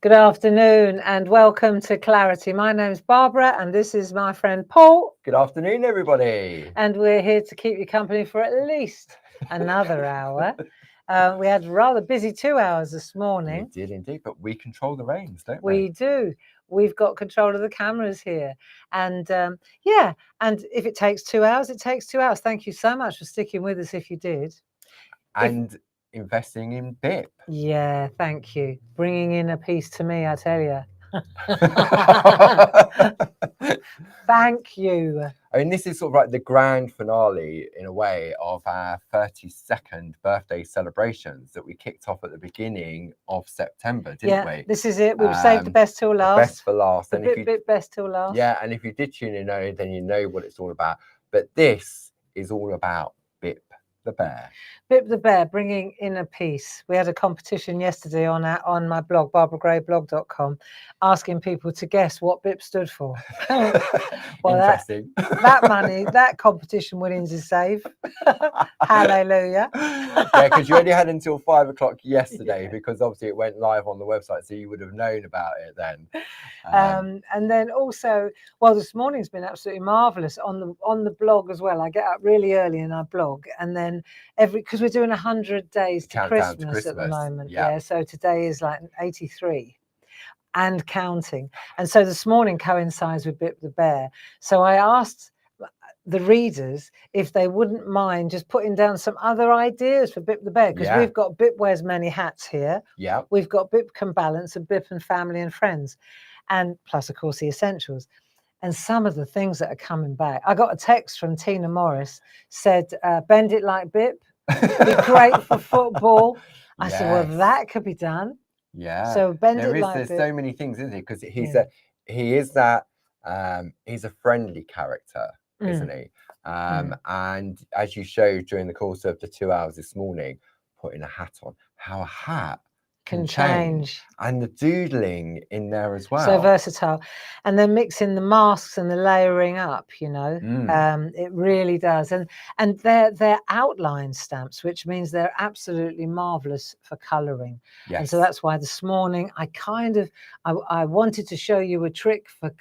Good afternoon and welcome to Clarity. My name's Barbara and this is my friend Paul. Good afternoon, everybody. And we're here to keep you company for at least another hour. We had a rather busy 2 hours this morning. We did indeed, but we control the reins, don't we? We do. We've got control of the cameras here. And yeah, and if it takes 2 hours, it takes 2 hours. Thank you so much for sticking with us if you did. And investing in BIP. Yeah, thank you. Bringing in a piece to me, I tell you. Thank you. I mean, this is sort of like the grand finale, in a way, of our 32nd birthday celebrations that we kicked off at the beginning of September, didn't we? This is it. We've saved the best till last. Best for last. And bit best till last. Yeah, and if you did tune in, then you know what it's all about. But this is all about BIP the Bear. BIP the Bear, bringing in a piece. We had a competition yesterday on my blog, barbaragrayblog.com, asking people to guess what BIP stood for. Well, interesting. That competition winnings is safe. Hallelujah. Yeah, because you only had until 5 o'clock yesterday, because obviously it went live on the website, so you would have known about it then. And then also, well, this morning's been absolutely marvelous on the blog as well. I get up really early in our blog, and then because we're doing 100 days to Christmas at the moment. Yeah, so today is like 83 and counting. And so this morning coincides with BIP the Bear. So I asked the readers if they wouldn't mind just putting down some other ideas for BIP the Bear, because we've got BIP Wears Many Hats here. Yeah. We've got BIP Can Balance and BIP and Family and Friends, and plus of course the essentials. And some of the things that are coming back. I got a text from Tina Morris, said, bend it like BIP, be great for football. I said, well, that could be done. Yeah. So bend it like there's BIP. so many things, isn't it? Because he's a friendly character, isn't he? And as you showed during the course of the 2 hours this morning, putting a hat on, how a hat can change, and the doodling in there as well. So versatile. And then mixing the masks and the layering up, you know, it really does. And they're outline stamps, which means they're absolutely marvelous for colouring. Yes. And so that's why this morning I wanted to show you a trick for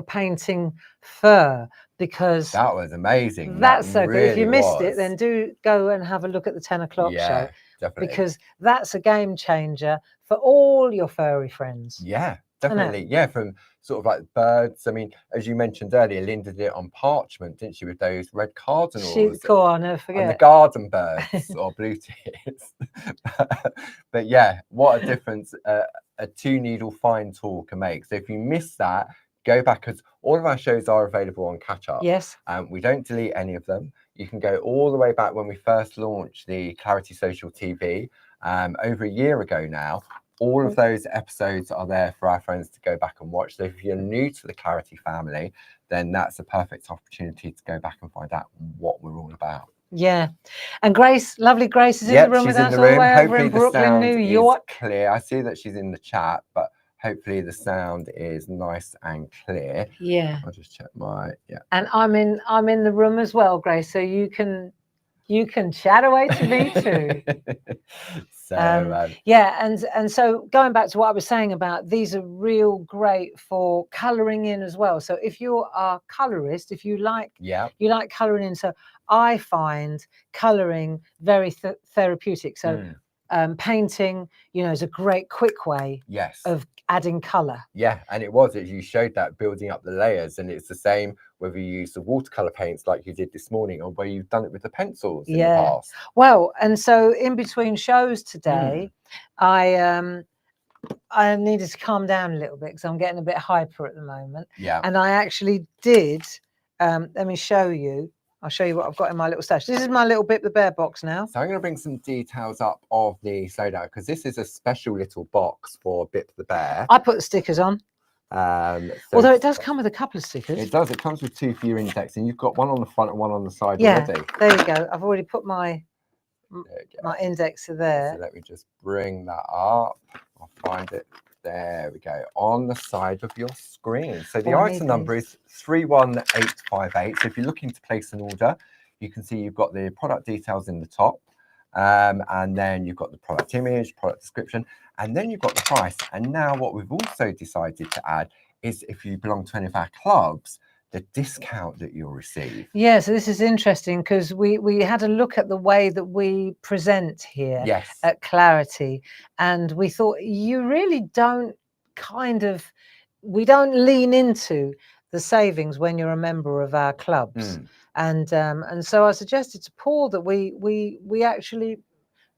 painting fur, because that was amazing. That's so good. If you missed it, then do go and have a look at the 10 o'clock show. Definitely. Because that's a game changer for all your furry friends. Yeah, definitely. Yeah, from sort of like birds. I mean, as you mentioned earlier, Linda did it on parchment, didn't she, with those red cardinals? Cool, I'll never forget. And the garden birds or blue tits. But yeah, what a difference a 2-needle fine tool can make. So if you missed that, go back, because all of our shows are available on Catch Up. Yes. We don't delete any of them. You can go all the way back when we first launched the Clarity Social TV over a year ago now. All of those episodes are there for our friends to go back and watch. So if you're new to the Clarity family, then that's a perfect opportunity to go back and find out what we're all about. Yeah. And Grace, lovely Grace, is in the room with us all the way over in Brooklyn, New York. Clear. I see that she's in the chat, but hopefully the sound is nice and clear. Yeah. I'll just check my And I'm in the room as well, Grace. So you can chat away to me too. And so going back to what I was saying about, these are real great for colouring in as well. So if you are a colourist, if you like colouring in, so I find colouring very therapeutic. So painting, you know, is a great quick way of adding colour. Yeah, and you showed that building up the layers, and it's the same whether you use the watercolour paints like you did this morning, or where you've done it with the pencils in the past. Well, and so in between shows today, I needed to calm down a little bit because I'm getting a bit hyper at the moment. Yeah. And I actually did, let me show you. I'll show you what I've got in my little stash. This is my little BIP the Bear box now. So I'm going to bring some details up of the slowdown, because this is a special little box for BIP the Bear. I put the stickers on. Although it does come with a couple of stickers. It does. It comes with 2 for your index, and you've got one on the front and one on the side already. There you go. I've already put my indexer there. So let me just bring that up. I'll find it. There we go, on the side of your screen. So the item number is 31858. So if you're looking to place an order, you can see you've got the product details in the top, and then you've got the product image, product description, And then you've got the price. And now what we've also decided to add is if you belong to any of our clubs, the discount that you'll receive. Yeah, so this is interesting because we had a look at the way that we present here at Clarity, and we thought you really don't we don't lean into the savings when you're a member of our clubs. And so I suggested to Paul that we actually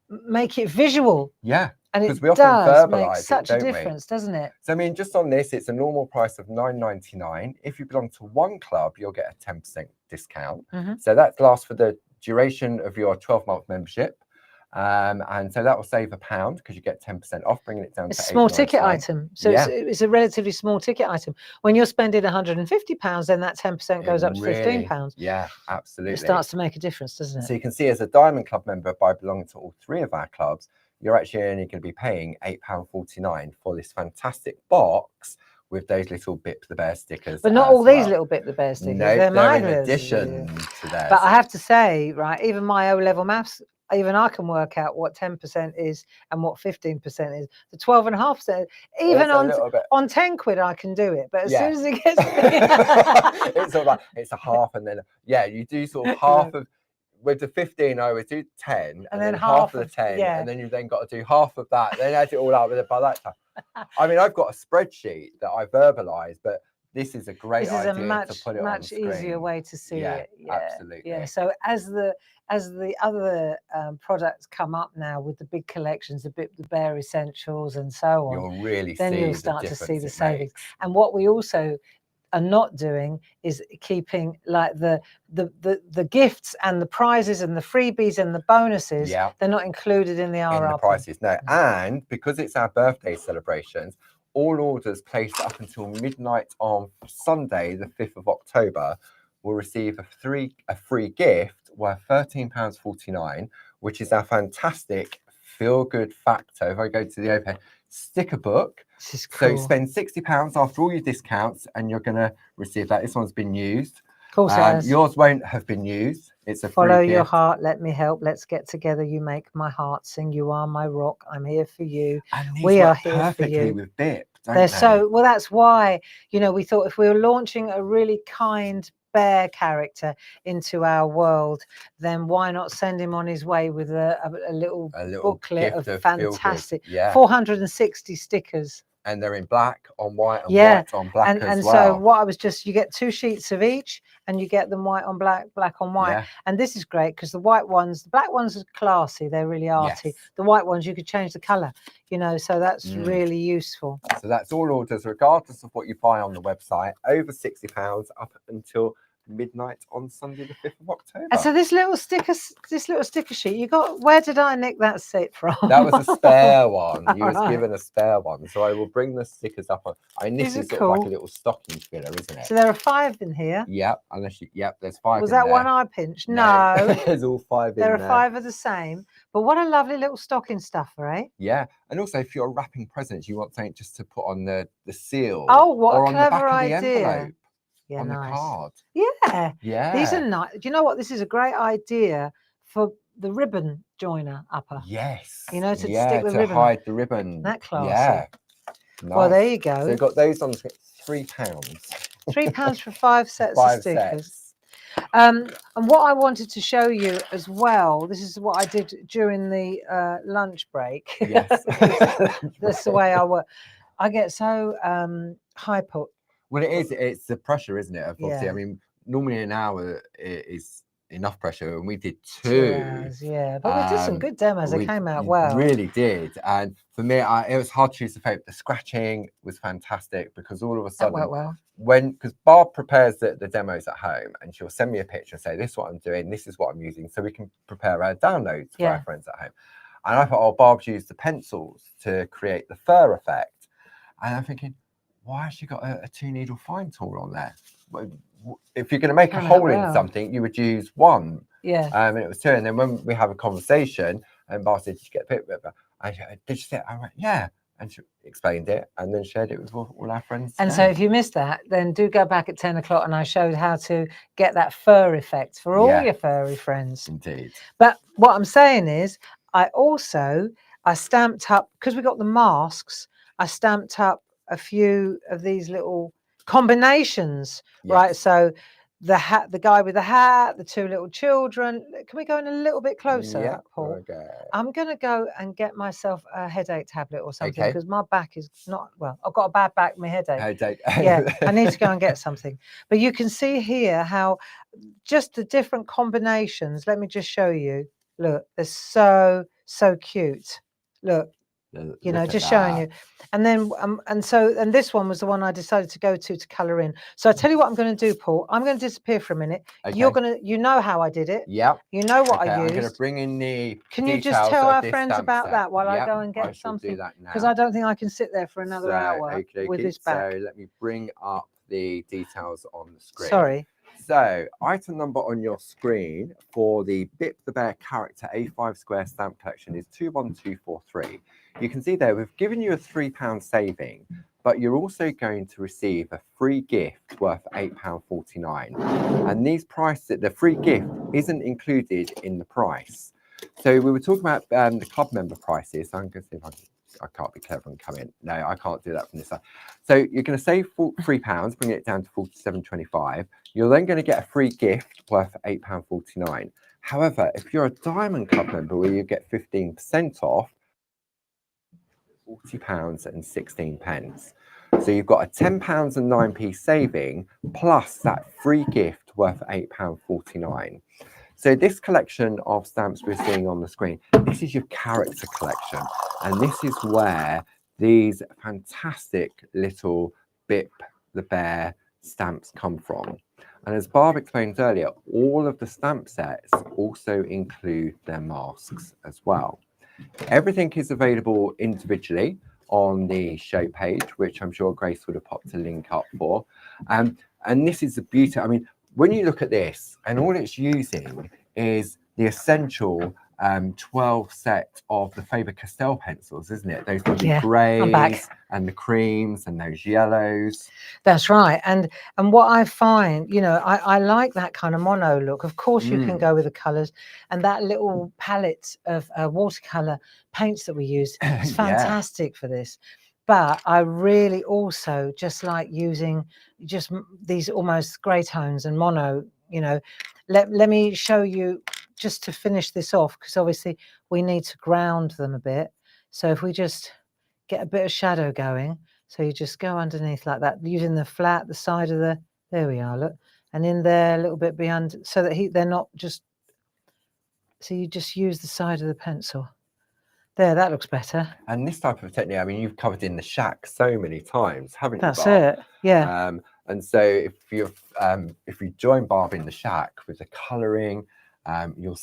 make it visual. Yeah. And because it we often does make verbalise such it, a difference, doesn't it? So I mean, just on this, it's a normal price of $9.99. If you belong to one club, you'll get a 10% discount. So that lasts for the duration of your 12-month membership. And so that will save £1 because you get 10% off, bringing it down to a small ticket item. So it's a relatively small ticket item. When you're spending £150, then that 10% goes up to £15. Yeah, absolutely. It starts to make a difference, doesn't it? So you can see as a Diamond Club member, by belonging to all 3 of our clubs, you're actually only going to be paying £8.49 for this fantastic box with those little Bip the Bear stickers. But not all these little Bip the Bear stickers. No, they're in addition to theirs. But I have to say, right, even my O-level maths, even I can work out what 10% is and what 15% is. The 12.5%, even on 10 quid, I can do it. But as soon as it gets, it's sort of like, it's a half, and then you do sort of half of. With the 15, I always do 10, and then half of the 10, and then you've then got to do half of that. Then add it all up with it by that time. I mean, I've got a spreadsheet that I verbalise, but this is a great idea to put it on screen. Much easier way to see it. Yeah, absolutely. Yeah. So as the other products come up now with the big collections, the Bear Essentials and so on, you'll start to see the savings. And what we also are not doing is keeping like the gifts and the prizes and the freebies and the bonuses. They're not included in the RRP. In the prices, no. And because it's our birthday celebrations, all orders placed up until midnight on Sunday, the 5th of October, will receive a free gift worth £13.49, which is our fantastic feel-good factor. If I go to the open sticker book, this is cool. So spend £60 after all your discounts, and you're going to receive that. This one's been used. Of course, it has. Yours won't have been used. It's a follow free your gift. heart. Let me help. Let's get together. You make my heart sing. You are my rock. I'm here for you. And these we are here perfectly for you. With Bip, They're so well. That's why we thought if we were launching a really kind bear character into our world, then why not send him on his way with a little booklet of fantastic 460 stickers. And they're in black on white and white on black and so what I was you get 2 sheets of each, and you get them white on black, black on white. And this is great because the black ones are classy, they're really arty. The white ones you could change the color, so that's really useful. So that's all orders, regardless of what you buy on the website, over £60 up until midnight on Sunday the 5th of October. And so this little sticker sheet you got, where did I nick that set from? That was a spare one. You was given a spare one, so I will bring the stickers up on. This is sort of like a little stocking filler, isn't it? So there are 5 in here. Yep, there's 5. Was that one I pinched? No. There's all 5 in there. There are 5 of the same, but what a lovely little stocking stuffer, eh? Yeah, and also if you're wrapping presents, you want something just to put on the seal. Oh, what or a on clever the back idea! Of the envelope. Yeah, on nice. The card. Yeah. These are nice. Do you know what? This is a great idea for the ribbon joiner upper. Yes. To stick the ribbon. To hide the ribbon. That classy. Yeah. Nice. Well, there you go. So you've got those on £3. £3 for 5 sets of stickers. And what I wanted to show you as well, this is what I did during the lunch break. Yes. That's the way I work. I get so high put. Well, it's the pressure, isn't it? Obviously, I mean, normally an hour is enough pressure, and we did 2 hours, but we did some good demos. They came out well. Really did. And for me, it was hard to choose the favourite. The scratching was fantastic because all of a sudden, because Barb prepares the demos at home, and she'll send me a picture and say, "This is what I'm doing. This is what I'm using," so we can prepare our downloads for our friends at home. And I thought, Barb's used the pencils to create the fur effect, and I'm thinking, why has she got a 2-needle fine tool on there? If you're going to make a hole in something, you would use 1. And it was 2. And then when we have a conversation, and Bar said, "Did you get a bit?" Did you say it? I went, "Yeah." And she explained it and then shared it with all our friends. And so if you missed that, then do go back at 10 o'clock, and I showed how to get that fur effect for all your furry friends. Indeed. But what I'm saying is, I also I stamped up, because we got the masks, I stamped up a few of these little combinations, right? Yes. So the hat, the guy with the hat, the two little children. Can we go in a little bit closer, Yeah. Paul? Okay. I'm going to go and get myself a headache tablet or something, Okay. because my back is not, well, I've got a bad back, my headache. Headache. Yeah, I need to go and get something. But you can see here how just the different combinations. Let me just show you. Look, they're so cute. Look, you know, Look at just showing that. you. And then and this one was the one I decided to go to color in. So I tell you what I'm going to do, Paul. I'm going to disappear for a minute. Okay. You're going to, you know how I did it. Yep. You know what Okay, I I'm used. going to bring in the Can you just details tell of our this friends stamp about set. that while I Yep, go and I get shall something? do that now. Because I don't think I can sit there for another hour with this back. So let me bring up the details on the screen. Sorry. So item number on your screen for the Bip the Bear character A5 square stamp collection is 21243. You can see there we've given you a £3 saving, but you're also going to receive a free gift worth £8.49. And these prices, the free gift isn't included in the price. So we were talking about the club member prices. So I'm going to see if I can't be clever and come in. No, I can't do that from this side. So you're going to save £3, bringing it down to £47.25. You're then going to get a free gift worth £8.49. However, if you're a Diamond Club member where you get 15% off, £40.16. So you've got a £10 and 9p saving plus that free gift worth £8.49. So this collection of stamps we're seeing on the screen, this is your character collection. And this is where these fantastic little Bip the Bear stamps come from. And as Barb explained earlier, all of the stamp sets also include their masks as well. Everything is available individually on the show page, which I'm sure Grace would have popped a link up for. And this is the beauty. I mean, when you look at this, and all it's using is the essential 12 set of the Faber-Castell pencils, isn't it? Those lovely greys and the creams and those yellows. That's right. And what I find, you know, I like that kind of mono look. Of course, you can go with the colours, and that little palette of watercolour paints that we use is fantastic for this. But I really also just like using just these almost grey tones and mono, you know. Let me show you just to finish this off, because obviously we need to ground them a bit. So if we just get a bit of shadow going, so you just go underneath like that, using the flat, the side of the, there we are, look, and in there a little bit behind, so that they're not just, so you just use the side of the pencil. There, that looks better. And this type of technique, I mean, you've covered in the shack so many times, haven't you, That's Barb? it, yeah. And so if you join Barb in the shack with the colouring, you'll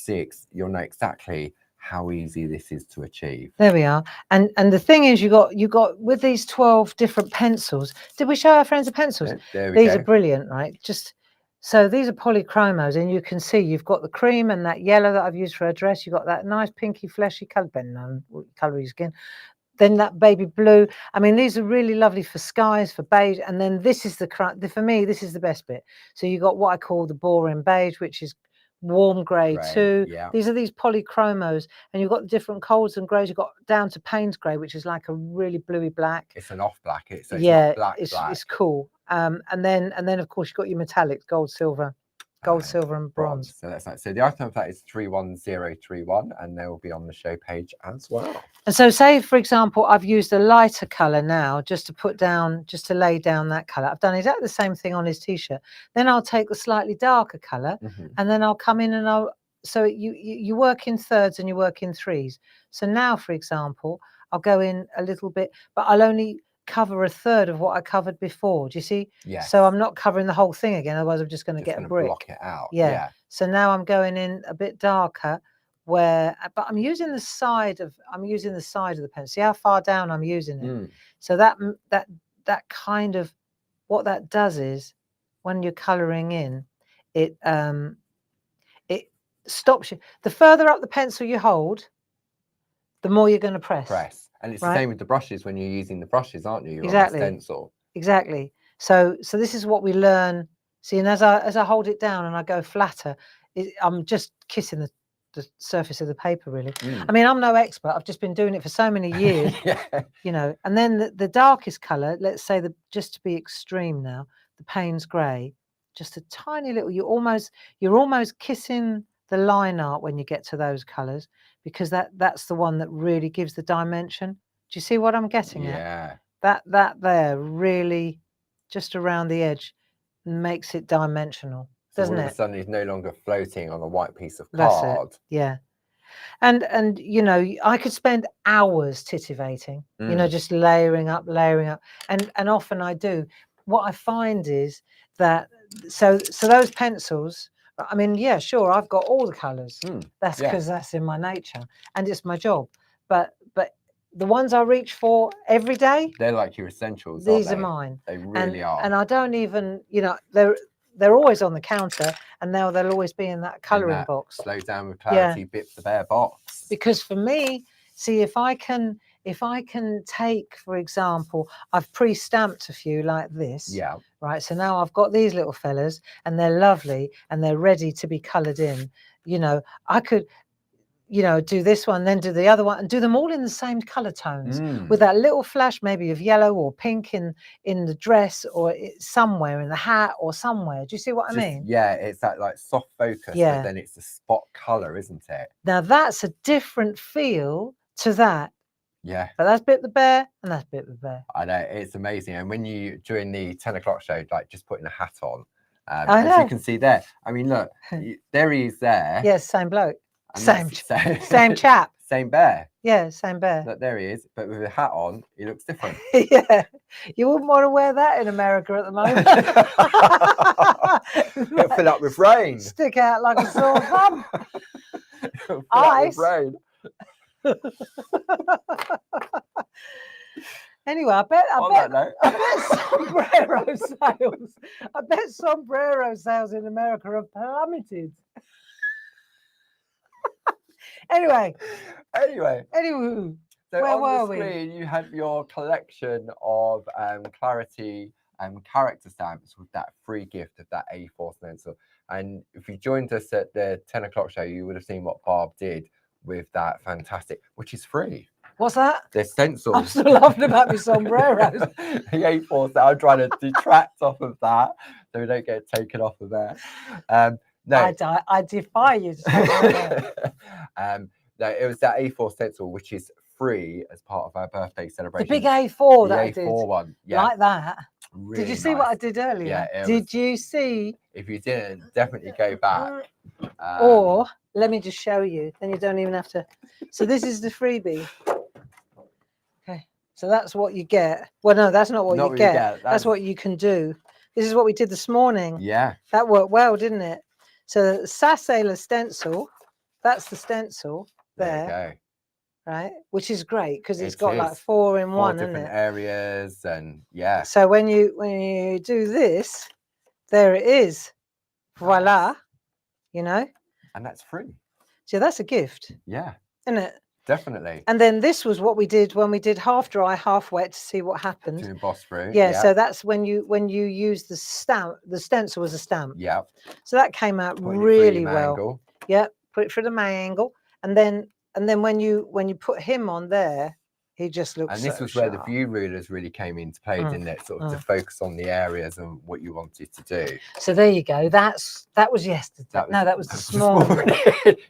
know exactly how easy this is to achieve. There we are. And the thing is, you got with these 12 different pencils. Did we show our friends the pencils? There we go. These are brilliant, right? Just so these are polychromos, and you can see you've got the cream and that yellow that I've used for a dress. You've got that nice pinky fleshy colour, depending on what colour your skin. Then that baby blue. I mean, these are really lovely for skies, for beige. And then this is for me, this is the best bit. So you got what I call the boring beige, which is warm grey too. Yeah. These are these polychromos, and you've got the different colds and greys. You've got down to Payne's grey, which is like a really bluey black. It's an off black. It's yeah, not black. It's cool. And then of course you've got your metallics, gold, silver, and bronze. So that's nice. So the item of that is 31031, and they will be on the show page as well. And so, say for example, I've used a lighter colour now, just to lay down that colour. I've done exactly the same thing on his t-shirt. Then I'll take the slightly darker colour, and then I'll come in and so you work in thirds and you work in threes. So now, for example, I'll go in a little bit, but I'll only cover a third of what I covered before. Do you see? Yeah. So I'm not covering the whole thing again, otherwise I'm just going to get a brick. Block it out. Yeah. So now I'm going in a bit darker, but I'm using the side of the pen. See how far down I'm using it. So that kind of, what that does is, when you're colouring in, it stops you. The further up the pencil you hold, the more you're going to press. And it's the same with the brushes when you're using the brushes, aren't you? Exactly. On the stencil. Exactly. So this is what we learn. See, and as I hold it down and I go flatter, I'm just kissing the surface of the paper, really. Mm. I mean, I'm no expert. I've just been doing it for so many years, Yeah. you know. And then the darkest colour, let's say just to be extreme now, the Payne's grey, just a tiny little. You're almost kissing the line art when you get to those colours, because that's the one that really gives the dimension. Do you see what I'm getting at? Yeah. That there really, just around the edge, makes it dimensional, So doesn't all of a it? sudden he's no longer floating on a white piece of That's it. card. Yeah. And you know, I could spend hours titivating, you know, just layering up, and often I do. What I find is that so those pencils, I mean, yeah, sure, I've got all the colours. That's yeah. because that's in my nature and it's my job. But the ones I reach for every day, they're like your essentials. these aren't are mine. They really are. And I don't even, you know, they're always on the counter, and now they'll always be in that colouring box. Slow Down with Clarity, Bip the Bear box. Because for me, see, if I can take, for example, I've pre-stamped a few like this. Yeah. Right. So now I've got these little fellas, and they're lovely, and they're ready to be coloured in. You know, I could, you know, do this one, then do the other one, and do them all in the same colour tones, with that little flash maybe of yellow or pink in the dress, or somewhere in the hat, or somewhere. Do you see what I mean? Yeah, it's that like soft focus, but then it's a spot colour, isn't it? Now that's a different feel to that. Yeah. But that's Bip the Bear, and that's Bip the Bear. I know, it's amazing. And when you, during the 10 o'clock show, like just putting a hat on, I know. as you can see there, I mean, look, there he is there. Yes, same bloke. Same chap. Same bear. Yeah, same bear. Look, there he is. But with a hat on, he looks different. Yeah. You wouldn't want to wear that in America at the moment. It'll fill up with rain. Stick out like a sore thumb. Ice. Rain. Anyway, I bet sombrero sales in America have plummeted. Anyway. So where on were the screen, you had your collection of Clarity character stamps with that free gift of that A4 stencil. And if you joined us at the 10 o'clock show, you would have seen what Barb did with that fantastic, which is free. What's that? The stencils. I'm still laughing about my sombreros. The A4, so I'm trying to detract off of that so we don't get taken off of there. No, I defy you. No, it was that A4 stencil, which is free as part of our birthday celebration. The big A4 that I did. A4 one, yeah. Like that. Really did you see what I did earlier? Yeah. Did you see? If you didn't, definitely go back. Or let me just show you. Then you don't even have to. So this is the freebie. Okay. So that's what you get. Well, no, that's not what you get. That's what you can do. This is what we did this morning. Yeah. That worked well, didn't it? So the Sassailor stencil, that's the stencil there. There you go. Right, which is great because it's got like 4 in 1, isn't it? Different areas, and yeah. So when you do this, there it is. Voila, you know. And that's free. So that's a gift. Yeah. Isn't it? Definitely. And then this was what we did when we did half dry, half wet to see what happened. To emboss through. Yeah. So that's when you use the stamp. The stencil was a stamp. Yeah. So that came out really well. Angle. Yeah. Put it through the mangle, and then when you put him on there, he just looks. And this was where the view rulers really came into play, didn't it? Sort of to focus on the areas and what you wanted to do. So there you go. That was yesterday. That was this morning.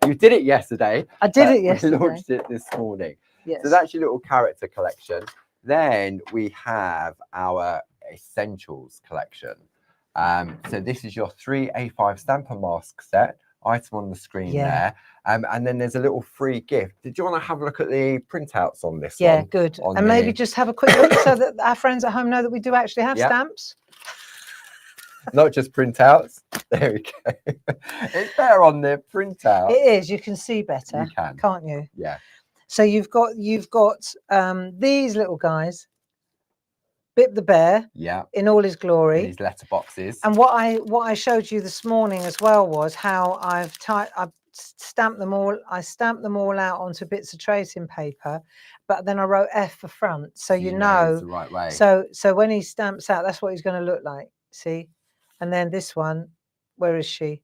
You did it yesterday. I did it yesterday. We launched it this morning. Yes. So that's your little character collection. Then we have our essentials collection. So this is your 3 A5 stamper mask set. Item on the screen there. And then there's a little free gift. Did you want to have a look at the printouts on this one? Yeah, good. And maybe just have a quick look so that our friends at home know that we do actually have stamps. Not just printouts. There we go. It's better on the printout. It is. You can see better. You can. Can't you? Yeah. So you've got these little guys. Bip the Bear, in all his glory. These letterboxes. And what I showed you this morning as well was how I've stamped them all. I stamped them all out onto bits of tracing paper, but then I wrote F for front, so you know it's the right way. So when he stamps out, that's what he's going to look like. See, and then this one, where is she?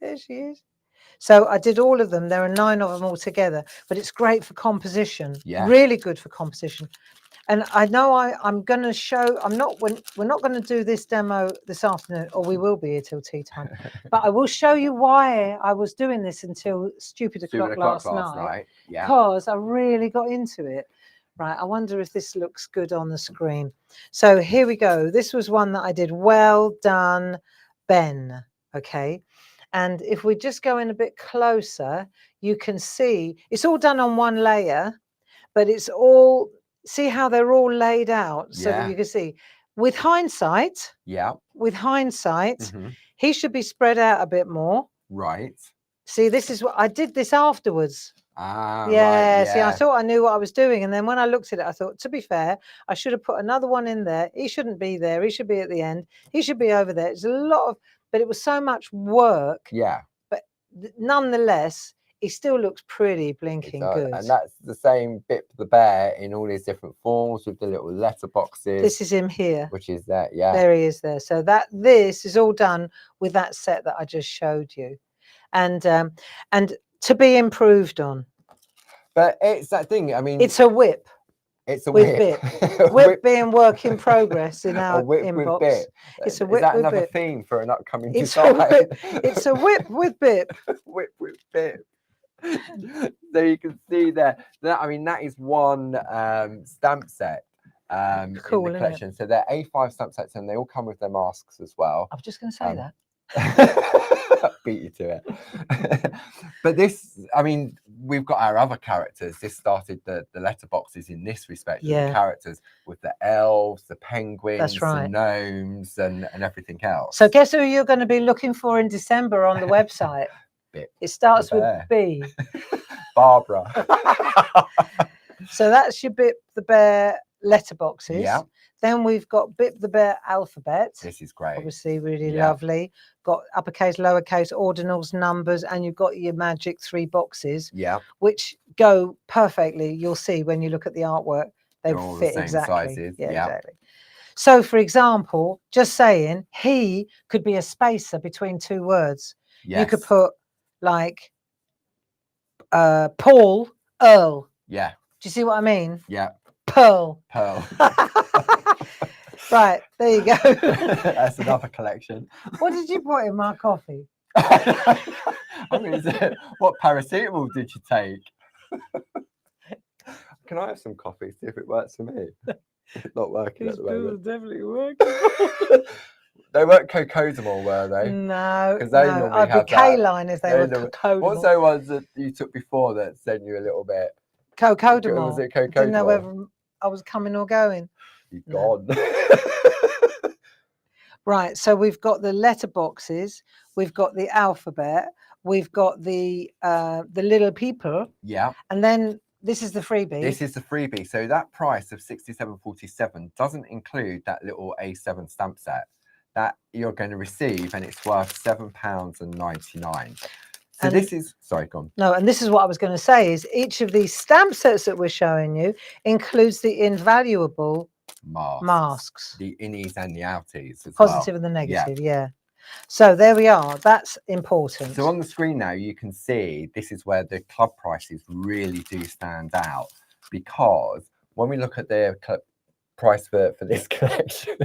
There she is. So I did all of them. There are 9 of them all together, but it's great for composition. Yeah. Really good for composition. And I know I'm going to show, we're not going to do this demo this afternoon, or we will be here till tea time, but I will show you why I was doing this until stupid o'clock last night. Yeah. Because I really got into it. Right, I wonder if this looks good on the screen. So here we go. This was one that I did. Well done, Ben. Okay. And if we just go in a bit closer, you can see it's all done on one layer, but it's all, see how they're all laid out so that you can see. With hindsight, he should be spread out a bit more. Right. See, this is what I did this afterwards. Ah, yeah, right, see, I thought I knew what I was doing. And then when I looked at it, I thought, to be fair, I should have put another one in there. He shouldn't be there. He should be at the end. He should be over there. It's a lot of, but it was so much work. Yeah. But nonetheless, he still looks pretty blinking good. And that's the same Bip the Bear in all these different forms with the little letterboxes. This is him here. Which is that, yeah. There he is there. So this is all done with that set that I just showed you. And to be improved on. But it's that thing, I mean... It's a whip. It's a whip. Whip being work in progress in our inbox. With Bip. It's a whip is that with another Bip. theme for an upcoming It's design? It's a whip with Bip. Whip with Bip. So you can see there. I mean, that is one stamp set Cool, in the collection. So they're A5 stamp sets, and they all come with their masks as well. I was just going to say that. Beat you to it. But this, I mean, we've got our other characters. This started the letterboxes in this respect. The characters with the elves, the penguins, the gnomes, and everything else. So guess who you're going to be looking for in December on the website? Bip it starts with B. Barbara. So that's your Bip the Bear letterboxes. Yeah. Then we've got Bip the Bear alphabet. This is great. Obviously, really lovely. Got uppercase, lowercase, ordinals, numbers, and you've got your magic 3 boxes. Yeah. Which go perfectly. You'll see when you look at the artwork, they fit the exactly. Sizes. Yeah, exactly. So, for example, just saying, he could be a spacer between 2 words. Yes. You could put like Paul, Earl. Yeah. Do you see what I mean? Yeah. Pearl. Right, there you go. That's another collection. What did you put in my coffee? I mean, what paracetamol did you take? Can I have some coffee? See if it works for me. It's not working at the moment. Definitely working. They weren't cocodamol, were they? No. Because they normally have I'd be K-line if they were cocodamol. What's those ones that you took before that sent you a little bit? Cocodamol. Was it cocodamol? Didn't know whether I was coming or going. You've gone. Right, so we've got the letterboxes, we've got the alphabet, we've got the little people. Yeah. And then this is the freebie. This is the freebie. So that price of £67.47 doesn't include that little A7 stamp set that you're going to receive, and it's worth £7.99. So this is, sorry, go on. No, and this is what I was going to say, is each of these stamp sets that we're showing you includes the invaluable masks. The innies and the outies as Positive and the negative, yeah. So there we are. That's important. So on the screen now, you can see this is where the club prices really do stand out, because when we look at the price for this collection,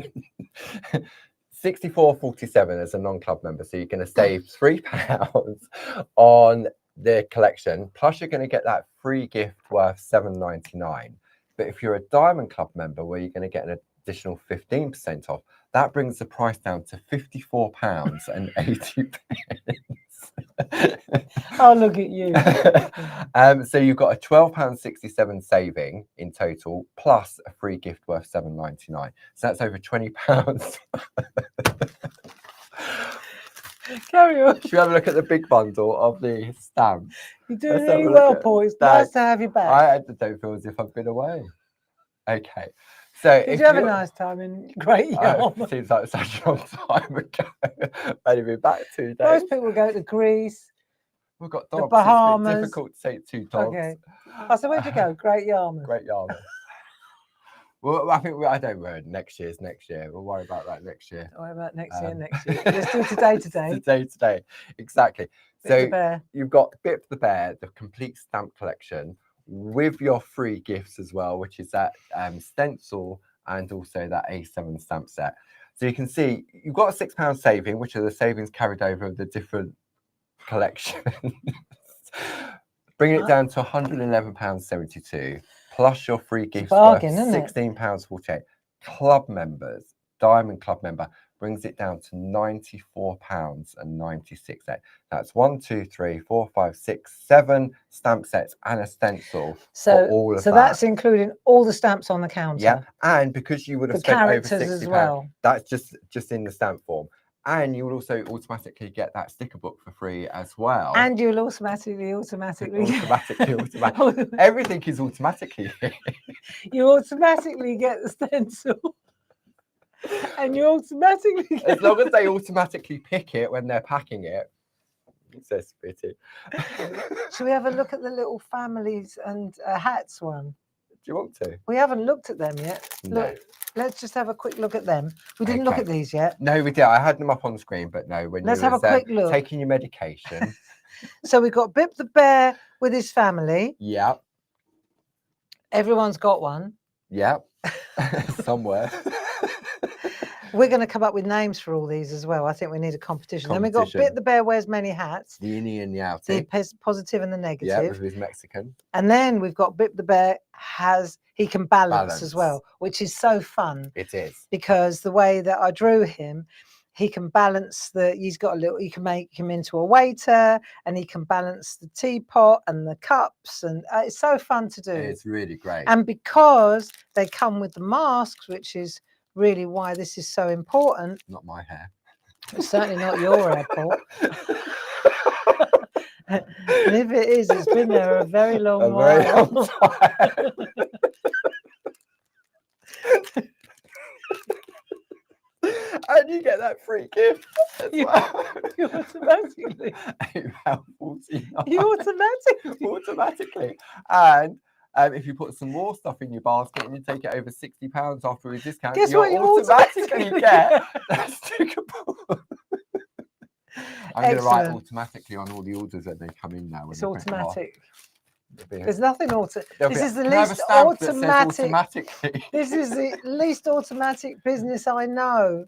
£64.47 as a non-club member. So you're going to save £3 on the collection, plus you're going to get that free gift worth £7.99. But if you're a Diamond Club member, where you're going to get an additional 15% off, that brings the price down to £54.80. Oh, look at you. So you've got a £12.67 saving in total, plus a free gift worth £7.99. So that's over £20. Carry on. Should we have a look at the big bundle of the stamps? You're doing really well, Paul. It's nice to have you back. I don't feel as if I've been away. Okay. So did you have a nice time in Great Yarmouth? It seems like such a long time ago. I've only been back 2 days. Most people go to Greece. We've got dogs. The Bahamas. It's difficult to take 2 dogs. Okay. I said, where'd you go? Great Yarmouth. Great Yarmouth. Well, I think I don't worry. Next year. We'll worry about that next year. Don't worry about next year. Let's do today. Today. Exactly. Bit So the Bear. you've got Bip the Bear, the complete stamp collection with your free gifts as well, which is that stencil and also that A7 stamp set. So you can see you've got a £6 saving, which are the savings carried over of the different collections. Bringing it down to £111.72 plus your free gifts bargain, worth isn't it? £16.48. Club members, Diamond Club member, brings it down to £94.96. That's 1, 2, 3, 4, 5, 6, 7 stamp sets and a stencil for all of that. So that's including all the stamps on the counter. Yeah, and because you would have the spent over characters £60, as well. that's just in the stamp form. And you will also automatically get that sticker book for free as well. And you'll automatically. Everything is automatically. You automatically get the stencil. And you automatically get as long as they automatically pick it when they're packing it. It's so pretty. Shall we have a look at the little families and hats one? Do you want to? We haven't looked at them yet. No. Look, let's just have a quick look at them. We didn't look at these yet. No, we did. I had them up on the screen, but no. Let's have a quick look. Taking your medication. So we've got Bip the Bear with his family. Yep. Everyone's got one. Yep. Somewhere. We're going to come up with names for all these as well. I think we need a competition. Then we've got Bip the Bear wears many hats. The innie and the outie. The positive and the negative. Yeah, with his Mexican. And then we've got Bip the Bear he can balance as well, which is so fun. It is. Because the way that I drew him, he can balance you can make him into a waiter, and he can balance the teapot and the cups, and it's so fun to do. It's really great. And because they come with the masks, which is really why this is so important. Not my hair. It's certainly not your hair, Paul. And if it is, it's been there a very long while. Very long time. And you get that free gift as well. You automatically. Automatically. And if you put some more stuff in your basket and you take it over £60 after a discount, guess you what? You automatically get that sticker book. I'm going to write automatically on all the orders that they come in now. It's automatic. There's nothing This is the least automatic. This is the least automatic business I know.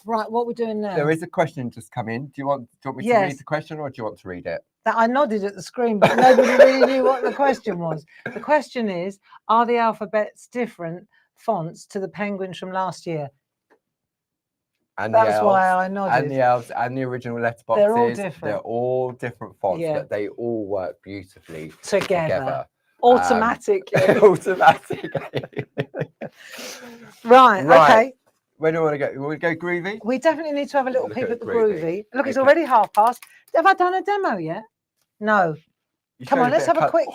Right, what we're doing now? There is a question just come in. Do you want me to read the question, or do you want to read it? That I nodded at the screen, but nobody really knew what the question was. The question is: are the alphabets different fonts to the penguins from last year? And that's why I nodded. And the elves and the original letterboxes. They're all different. They're all different fonts, but they all work beautifully together. Automatically. Automatically. Right. Okay. Where do we want to go? You want to go groovy? We definitely need to have a little peep at the groovy. Look, it's already past. Have I done a demo yet? No. Come on, let's have a quick.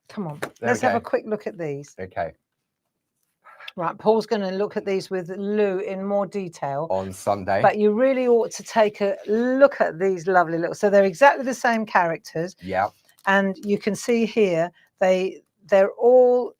Come on, let's have a quick look at these. Okay. Right, Paul's going to look at these with Lou in more detail on Sunday. But you really ought to take a look at these lovely little. So they're exactly the same characters. Yeah. And you can see here they're all.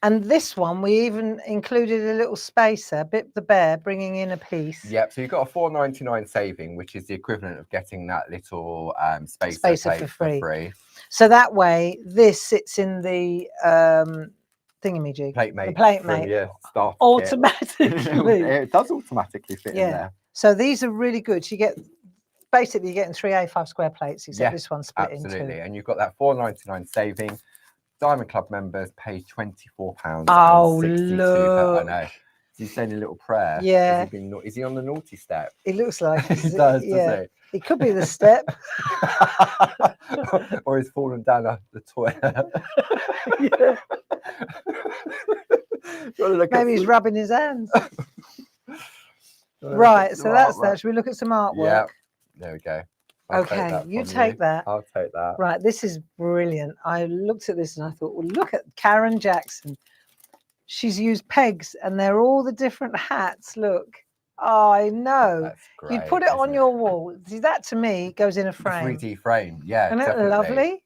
And this one, we even included a little spacer, Bip the Bear, bringing in a piece. Yep. So you've got a £4.99 saving, which is the equivalent of getting that little spacer for free. So that way, this sits in the thingamajig. PlateMate. The PlateMate. Yeah. Start automatically. It does automatically fit in there. So these are really good. You get basically you're getting 3 A5 square plates, except this one's split in two. Absolutely. And you've got that £4.99 saving. Diamond Club members pay £24. Oh, look. I know. He's saying a little prayer. Yeah. Is he on the naughty step? It looks like he does, doesn't he? It could be the step. Or he's fallen down the toilet. Maybe he's rubbing his hands. Right, so that's that. Should we look at some artwork? Yeah. There we go. Okay, you take that. I'll take that. Right, this is brilliant. I looked at this and I thought, well, look at Karen Jackson. She's used pegs and they're all the different hats. Look. Oh, I know. That's great, you put it on your wall. See, that to me goes in a frame. 3D frame, yeah. Isn't it lovely?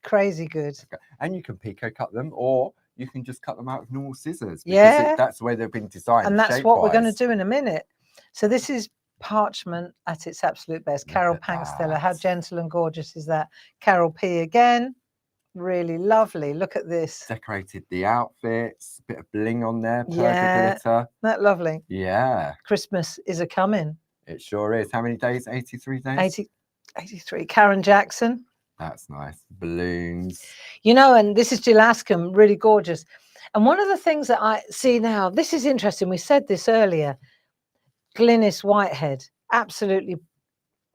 Crazy good. And you can pico cut them, or you can just cut them out with normal scissors. Because Yeah. that's the way they've been designed. And that's what we're going to shape-wise. do in a minute. So this is parchment at its absolute best. Look Carol at Pankstella. How that. gentle and gorgeous is that? Carol P again. Really lovely. Look at this. Decorated the outfits, bit of bling on there, perga Yeah. glitter. That lovely. Yeah, Christmas is a coming. it sure is. How many days? 83 days? 83. Karen Jackson. That's nice. Balloons. You know, and this is Jill Askham, really gorgeous. And one of the things that I see now, this is interesting. We said this earlier. Glynis Whitehead, absolutely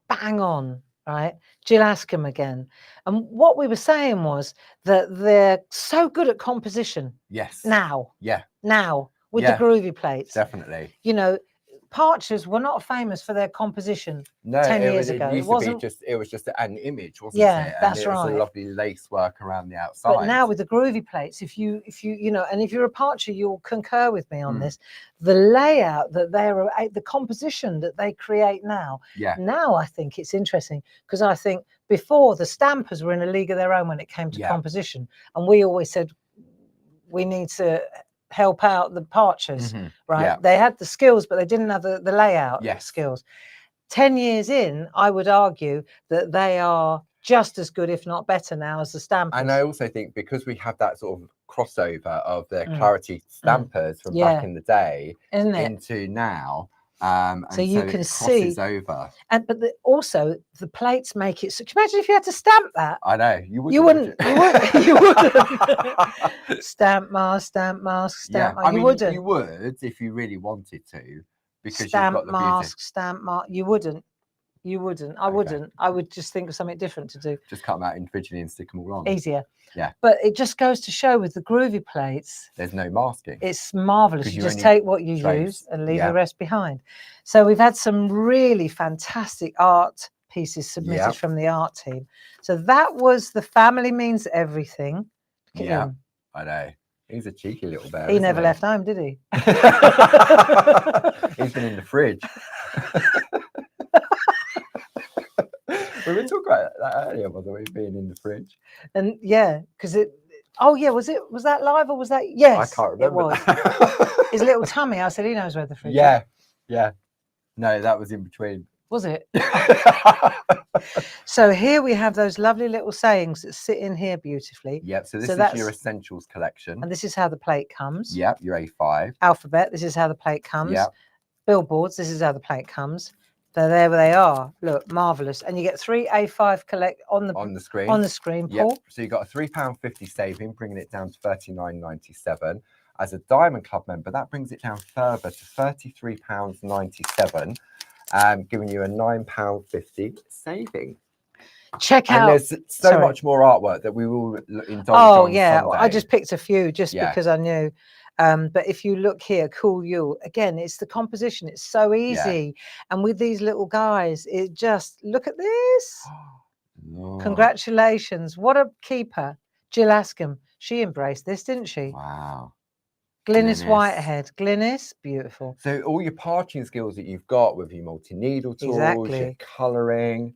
bang on, right? Jill Askham again. And what we were saying was that they're so good at composition Yes. now. Yeah, Now with Yeah. the groovy plates. definitely. You know, Parchers were not famous for their composition. No, 10 years it ago. It used to be wasn't- just, it was just an image, wasn't Yeah, it? that's and it was right. a lovely lace work around the outside. But now with the groovy plates, if you know, and if you're a Parcher, you'll concur with me on Mm. this. The layout that the composition that they create now. Yeah. Now I think it's interesting because I think before the Stampers were in a league of their own when it came to Yeah. composition, and we always said we need to help out the Parchers, Mhm. right? Yeah. They had the skills, but they didn't have the layout Yes. skills. 10 years in, I would argue that they are just as good, if not better now, as the Stampers. And I also think because we have that sort of crossover of the Mm. Clarity Stampers from Yeah. back in the day Isn't it? into now, and So you it can crosses see- over. And but also the plates make it. So can you imagine if you had to stamp that? I know you wouldn't. You would wouldn't. You wouldn't. You wouldn't. Stamp mask. Stamp mask. Yeah, Stamp mask. I mean, You wouldn't. you would if you really wanted to, because Stamp you've got the mask. Stamp mark. You wouldn't. You wouldn't. I Okay. wouldn't. I would just think of something different to do. beauty. Just cut them out individually and stick them all on. Easier. Yeah. But it just goes to show with the groovy plates, There's no masking. it's marvelous. 'Cause You you just only take what you trace. use and leave Yeah. the rest behind. So we've had some really fantastic art pieces submitted Yep. from the art team. So that was The Family Means Everything. Look at Yeah. him. I know. He's a cheeky little bear. He isn't never he? left home, did he? He's been in the fridge. We were talking about that earlier, wasn't we? Being in the fridge. And yeah, because it. Oh yeah, was that live or was that? Yes, I can't remember. It was. that. His little tummy. I said he knows where the fridge is. Yeah, yeah. No, that was in between. Was it? So here we have those lovely little sayings that sit in here beautifully. Yep. So this So is your that's- essentials collection. And this is how the plate comes. Yep. Your A5. Alphabet, this is how the plate comes. Yep. Billboards, this is how the plate comes. So there they are. Look, marvelous. And you get 3 A5 collect on the screen. on the screen, Yep. Paul. So you got a £3.50 saving, bringing it down to £39.97. As a Diamond Club member, that brings it down further to £33.97, giving you a £9.50 saving. Check And out. there's so sorry. much more artwork that we will indulge Oh on yeah, I Sunday. just picked a few just Yeah. because I knew. But if you look here, Cool Yule, again, it's the composition. It's so easy. And with these little guys, it just, look at this. Lord. Congratulations. What a keeper. Jill Askham. She embraced this, didn't she? Wow. Glynis Glynis. Whitehead. Glynis, beautiful. So all your parching skills that you've got with your multi-needle tools, your Exactly. colouring,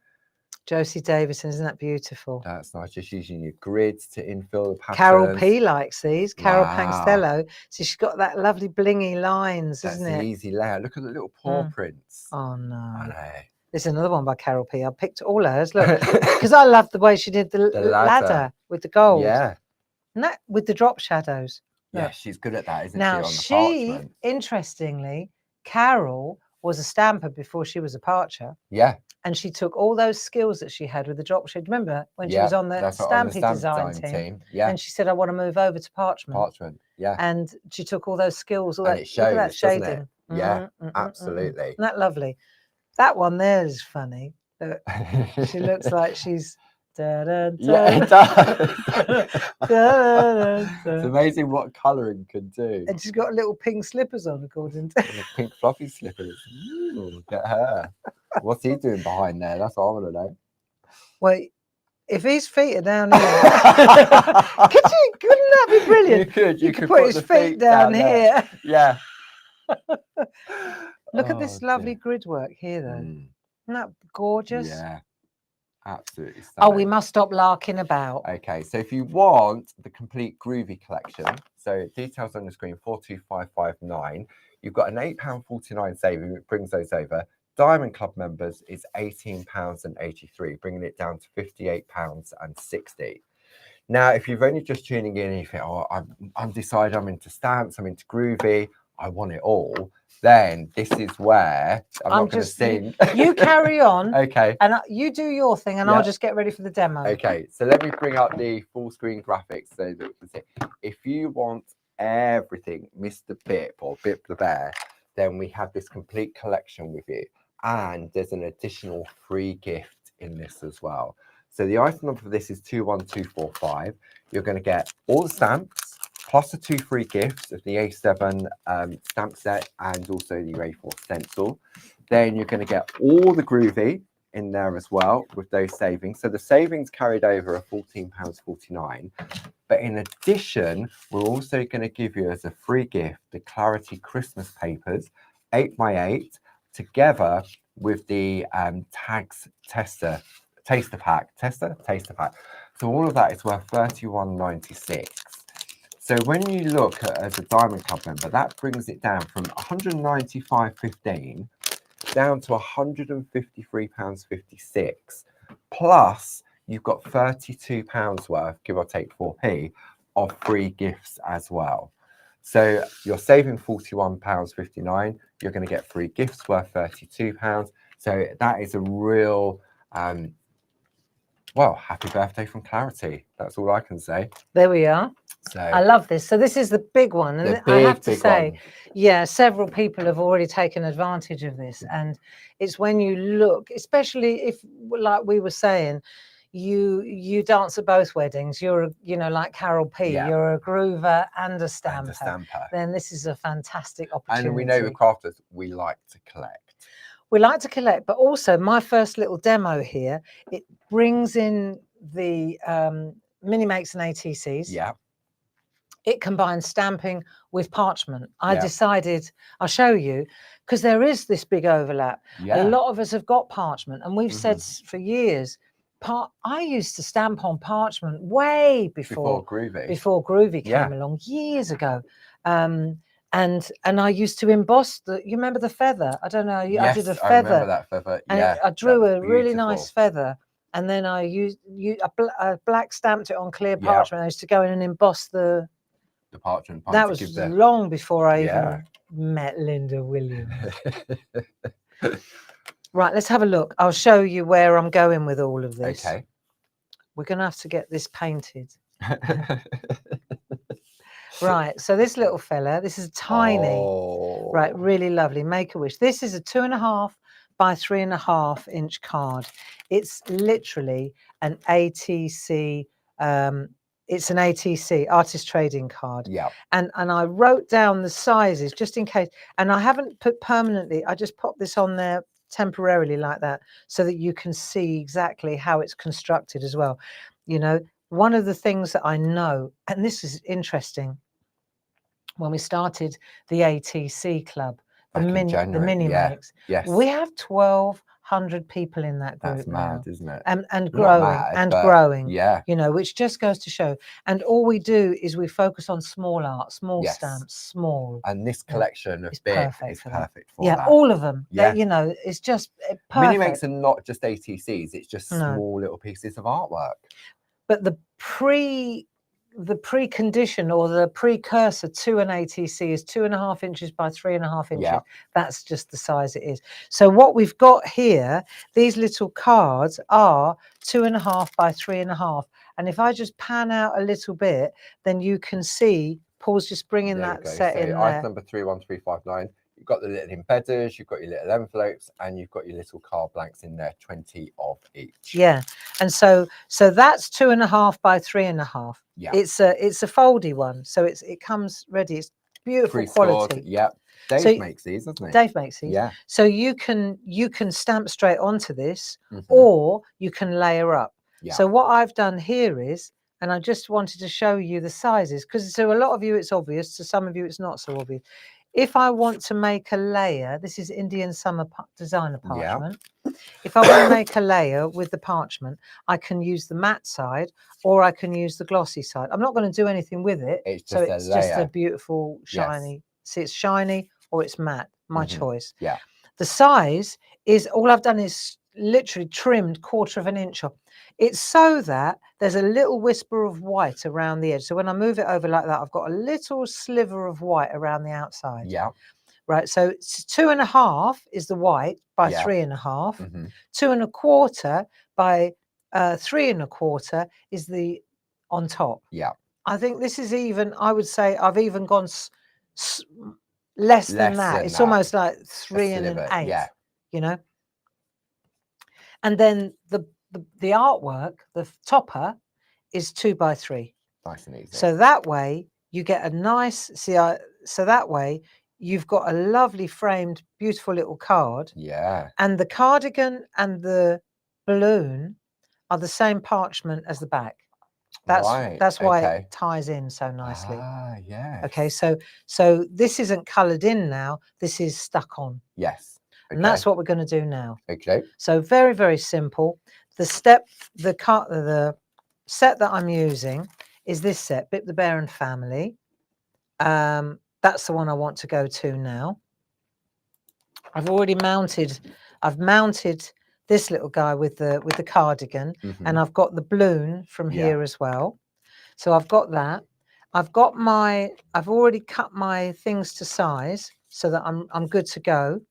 Josie Davison, isn't that beautiful? that's nice. Just using your grids to infill the patterns. Carol P likes these. Carol Wow. Pankstello. So she's got that lovely blingy lines, That's isn't an it? easy layout. Look at the little paw Mm. prints. Oh I no. know. There's another one by Carol P. I picked all hers. Look, because I love the way she did the The ladder. ladder. With the gold. Yeah. And that with the drop shadows. Yeah, Look. she's good at that, isn't Now she, on the parchment? interestingly, Carol was a stamper before she was a parcher. Yeah. And she took all those skills that she had with the drop shade. Remember when she Yeah, was on the that's what, on Stampy stamp design team? Yeah. And she said, I want to move over to parchment. Parchment. Yeah. And she took all those skills, all And that, it look at that shows, doesn't it? shading. Yeah, Mhm, absolutely. Isn't that lovely? That one there is funny. Look, she looks like she's. Da, da, da, Yeah, it does. da, da, It's da. amazing what colouring can do. And she's got little pink slippers on, according to. And the pink fluffy slippers. Ooh, look at her. What's he doing behind there? That's what I want to know. Well, if his feet are down here, couldn't that be brilliant? You could put his the feet down there. here. Yeah. Look at Oh, this lovely dear. grid work here, though. Mm, Isn't that gorgeous? yeah. Absolutely Oh, stunning. we must stop larking about. Okay, so if you want the complete Groovy collection, so details on the screen, 42559. You've got an £8.49 saving, which brings those over. Diamond Club members is £18.83, bringing it down to £58.60. Now, if you've only just tuning in and you think, oh, I'm undecided, I'm into stamps, I'm into Groovy, I want it all, then this is where I'm not going to sing. You carry on. Okay. And you do your thing, and I'll just get ready for the demo. Okay, so let me bring up the full screen graphics so that you can see. If you want everything, Mr. Bip or Bip the Bear, then we have this complete collection with you. And there's an additional free gift in this as well. So the item number for this is 21245. You're going to get all the stamps, plus the 2 free gifts of the A7 stamp set and also the A4 stencil. Then you're going to get all the Groovy in there as well with those savings. So the savings carried over are £14.49. But in addition, we're also going to give you as a free gift the Clarity Christmas papers, 8x8, together with the tags taster pack. So all of that is worth £31.96. So when you look at as a Diamond Club member, that brings it down from £195.15 down to £153.56. Plus, you've got £32 worth, give or take 4p, of free gifts as well. So you're saving £41.59. You're going to get free gifts worth £32. So that is a real, well, happy birthday from Clarity. That's all I can say. There we are. So I love this. So this is the big one. And I have to say, yeah, several people have already taken advantage of this. And it's when you look, especially if, like we were saying, you dance at both weddings. You're, like Carol P. Yeah. You're a groover and a stamper. Then this is a fantastic opportunity. And we know with crafters, we like to collect. We like to collect, but also my first little demo here, it brings in the mini makes and ATCs. Yeah. It combines stamping with parchment. I decided, I'll show you, because there is this big overlap. Yeah. A lot of us have got parchment, and we've said for years, I used to stamp on parchment way before Groovy came along, years ago. And I used to emboss you remember the feather? I don't know. I did a feather. I remember that feather. And I drew a really nice feather. And then I used I black stamped it on clear parchment. I used to go in and emboss the parchment. That was long before I even met Linda Williams. Right, let's have a look. I'll show you where I'm going with all of this. Okay. We're going to have to get this painted. Right, so this little fella, this is tiny. Oh. Right, really lovely. Make-A-Wish. This is a 2.5 by 3.5 inch card. It's literally an ATC. It's an ATC, artist trading card. Yeah. And I wrote down the sizes just in case. And I haven't put permanently. I just popped this on there temporarily like that so that you can see exactly how it's constructed as well. One of the things that I know, and this is interesting, when we started the ATC club, the mini makes, we have 1,200 people in that group. That's mad, isn't it? And growing, yeah. Which just goes to show. And all we do is we focus on small art, small stamps, small. And this collection of Bip is perfect for that. All of them. Yeah. It's just perfect. Mini makes are not just ATCs, it's just small little pieces of artwork. But the precondition or the precursor to an ATC is 2.5 inches by 3.5 inches. Yeah. That's just the size it is. So what we've got here, these little cards are 2.5 by 3.5. And if I just pan out a little bit, then you can see Paul's just bringing that set in there. Item number 31359. You've got the little embedders, you've got your little envelopes, and you've got your little card blanks in there, 20 of each. Yeah, and so that's 2.5 by 3.5. Yeah, it's a foldy one, so it comes ready. It's beautiful quality. Yeah, Dave makes these, doesn't he? Dave makes these. Yeah. So you can stamp straight onto this, or you can layer up. Yeah. So what I've done here is, and I just wanted to show you the sizes, because to a lot of you it's obvious, to some of you it's not so obvious. if I want to make a layer, this is Indian Summer Designer Yeah. parchment. If I want to make a layer with the parchment, I can use the matte side or I can use the glossy side. I'm not going to do anything with it. It's So just it's a just a layer. beautiful, shiny. See, it's shiny or it's matte, my choice. Yeah. The size is, all I've done is literally trimmed 1/4 of an inch off. It's so that there's a little whisper of white around the edge. So when I move it over like that, I've got a little sliver of white around the outside. Yeah. Right, so 2.5 is the white by 3.5. 2.25 by 3.25 is the on top. Yeah. I think this is even, I would say I've even gone less than that. It's almost like 3 1/8. Yeah. You know. And then the artwork, the topper, is 2 by 3. Nice and easy. So that way you get a nice, so that way you've got a lovely framed, beautiful little card. Yeah. And the cardigan and the balloon are the same parchment as the back. That's why it ties in so nicely. Ah, yeah. Okay, so this isn't coloured in now. This is stuck on. Yes. Okay. And that's what we're going to do now. Okay. So very, very simple. The set that I'm using is this set, Bip the Bear and Family. That's the one I want to go to now. I've mounted this little guy with the cardigan, and I've got the balloon from here as well. So I've got that. I've already cut my things to size so that I'm good to go.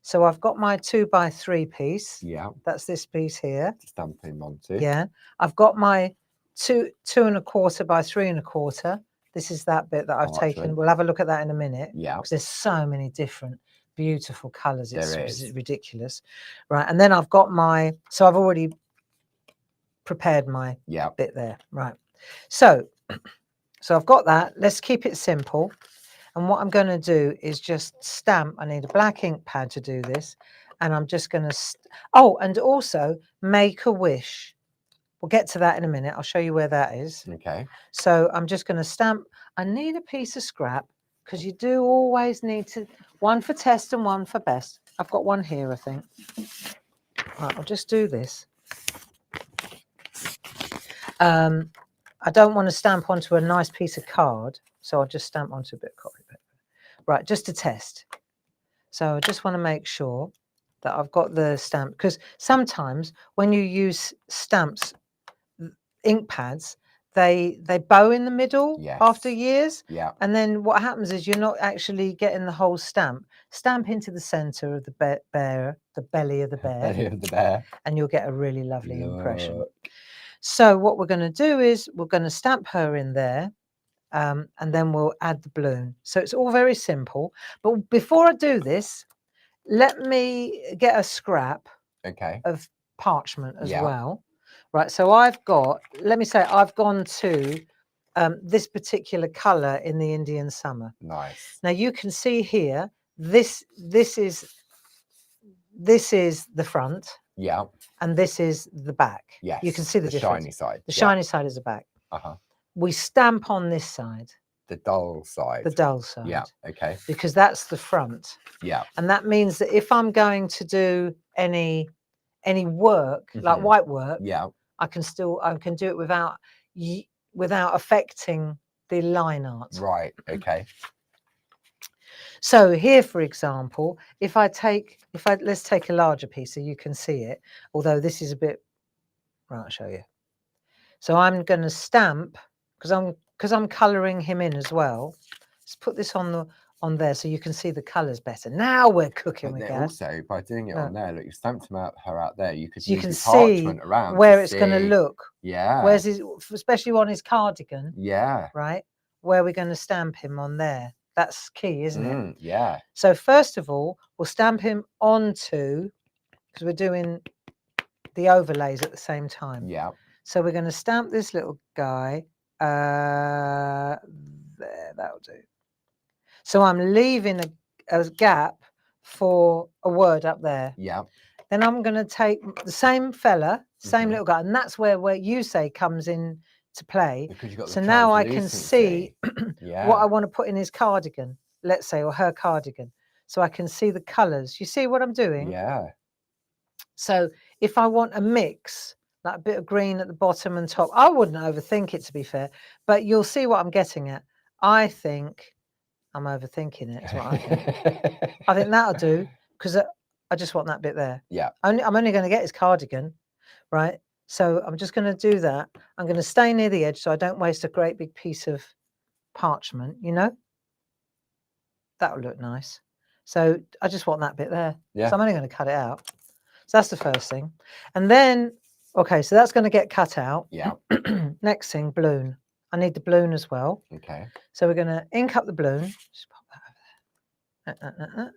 So I've got my 2 by 3 piece. Yeah. That's this piece here. Stamping onto. Yeah. I've got my 2.25 by 3.25. This is that bit that I've taken. We'll have a look at that in a minute. Yeah. Because there's so many different beautiful colours. It's ridiculous. Right. And then I've got so I've already prepared my bit there. Right. So I've got that. Let's keep it simple. And what I'm going to do is just stamp. I need a black ink pad to do this. And I'm just going to, and also make a wish. We'll get to that in a minute. I'll show you where that is. Okay. So I'm just going to stamp. I need a piece of scrap because you do always need to, one for test and one for best. I've got one here, I think. Right, I'll just do this. I don't want to stamp onto a nice piece of card, so I'll just stamp onto a bit of copy paper. Right, just to test. So I just want to make sure that I've got the stamp, because sometimes when you use stamps, ink pads, they bow in the middle after years. Yeah. And then what happens is you're not actually getting the whole stamp. Stamp into the center of the bear, the belly of the bear. Belly of the bear. And you'll get a really lovely impression. So what we're going to do is we're going to stamp her in there, and then we'll add the balloon. So it's all very simple. But before I do this, let me get a scrap of parchment as well. Right, so I've got, let me say, I've gone to this particular colour in the Indian Summer. Nice. Now you can see here, this is the front. Yeah. And this is the back. Yes. You can see the difference. Shiny side. The shiny side is the back. We stamp on this side. The dull side. The dull side. Yeah. Okay. Because that's the front. Yeah. And that means that if I'm going to do any work, like white work, I can do it without affecting the line art. Right. Okay. So here, for example, let's take a larger piece so you can see it. Although this is a bit, right, I'll show you. So I'm going to stamp because I'm colouring him in as well. Let's put this on there so you can see the colours better. Now we're cooking with gas. Also, by doing it on there, look, you stamped her out there. You could you use can your see parchment around where it's going to look. Yeah. Where's especially on his cardigan. Yeah. Right, where we're going to stamp him on there. That's key, isn't it? Yeah. So first of all, we'll stamp him onto, because we're doing the overlays at the same time. Yeah. So we're going to stamp this little guy. There, that'll do. So I'm leaving a gap for a word up there. Yeah. Then I'm going to take the same fella, same little guy, and that's where you say comes in to play. Because you've got so now I can see what I want to put in his cardigan. let's say, or her cardigan. So I can see the colours. You see what I'm doing? Yeah. So if I want a mix, like a bit of green at the bottom and top, I wouldn't overthink it, to be fair, but you'll see what I'm getting at. I think I'm overthinking it, is what I think. I think that'll do, because I just want that bit there. Yeah. I'm only going to get his cardigan, right? So I'm just going to do that. I'm going to stay near the edge so I don't waste a great big piece of parchment, you know? That would look nice. So I just want that bit there. Yeah. So I'm only going to cut it out. So that's the first thing. And then, okay, so that's going to get cut out. Yeah. Next thing, balloon. I need the balloon as well. Okay. So we're going to ink up the balloon. Just pop that over there.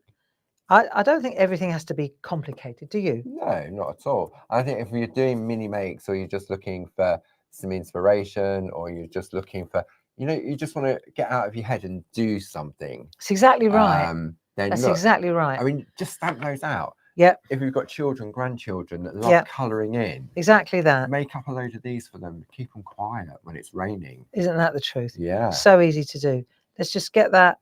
I don't think everything has to be complicated, do you? No, not at all. I think if you're doing mini makes, or you're just looking for some inspiration, or you're just looking for, you know, you just want to get out of your head and do something. It's exactly right. Then That's look, exactly right. I mean, just stamp those out. Yep. If you've got children, grandchildren that love colouring in, exactly that. Make up a load of these for them. Keep them quiet when it's raining. Isn't that the truth? Yeah. So easy to do. Let's just get that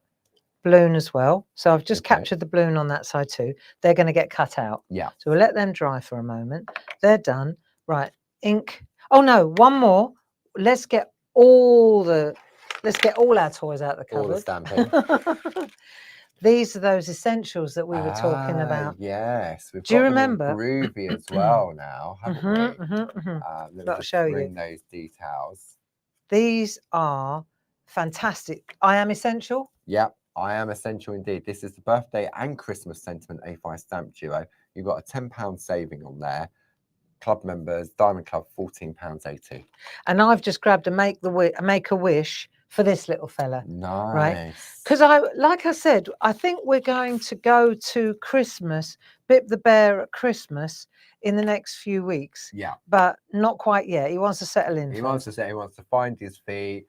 balloon as well. So I've just captured the balloon on that side too. They're going to get cut out. Yeah. So we'll let them dry for a moment. They're done. Right. Ink. Oh no, one more. Let's get all our toys out of the cupboard. All the stamping. These are those essentials that we were talking about. Yes. Do you remember? Groovy as well now, haven't we? Let me just bring those details. These are fantastic. I Am Essential. Yep. I Am Essential indeed. This is the birthday and Christmas sentiment A5 stamp duo. You've got a £10 saving on there. Club members, Diamond Club, £14.80. And I've just grabbed a Make a Wish for this little fella. Nice. Right? Because like I said, I think we're going to go to Christmas, Bip the Bear at Christmas in the next few weeks. Yeah. But not quite yet. He wants to settle in. He wants to find his feet,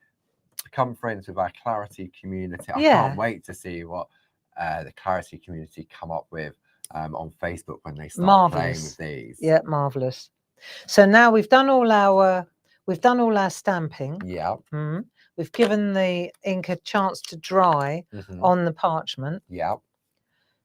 become friends with our Clarity community. I can't wait to see what the Clarity community come up with on Facebook when they start playing with these. Yeah, marvelous. So now we've done all our stamping. Yeah. We've given the ink a chance to dry on the parchment. Yeah.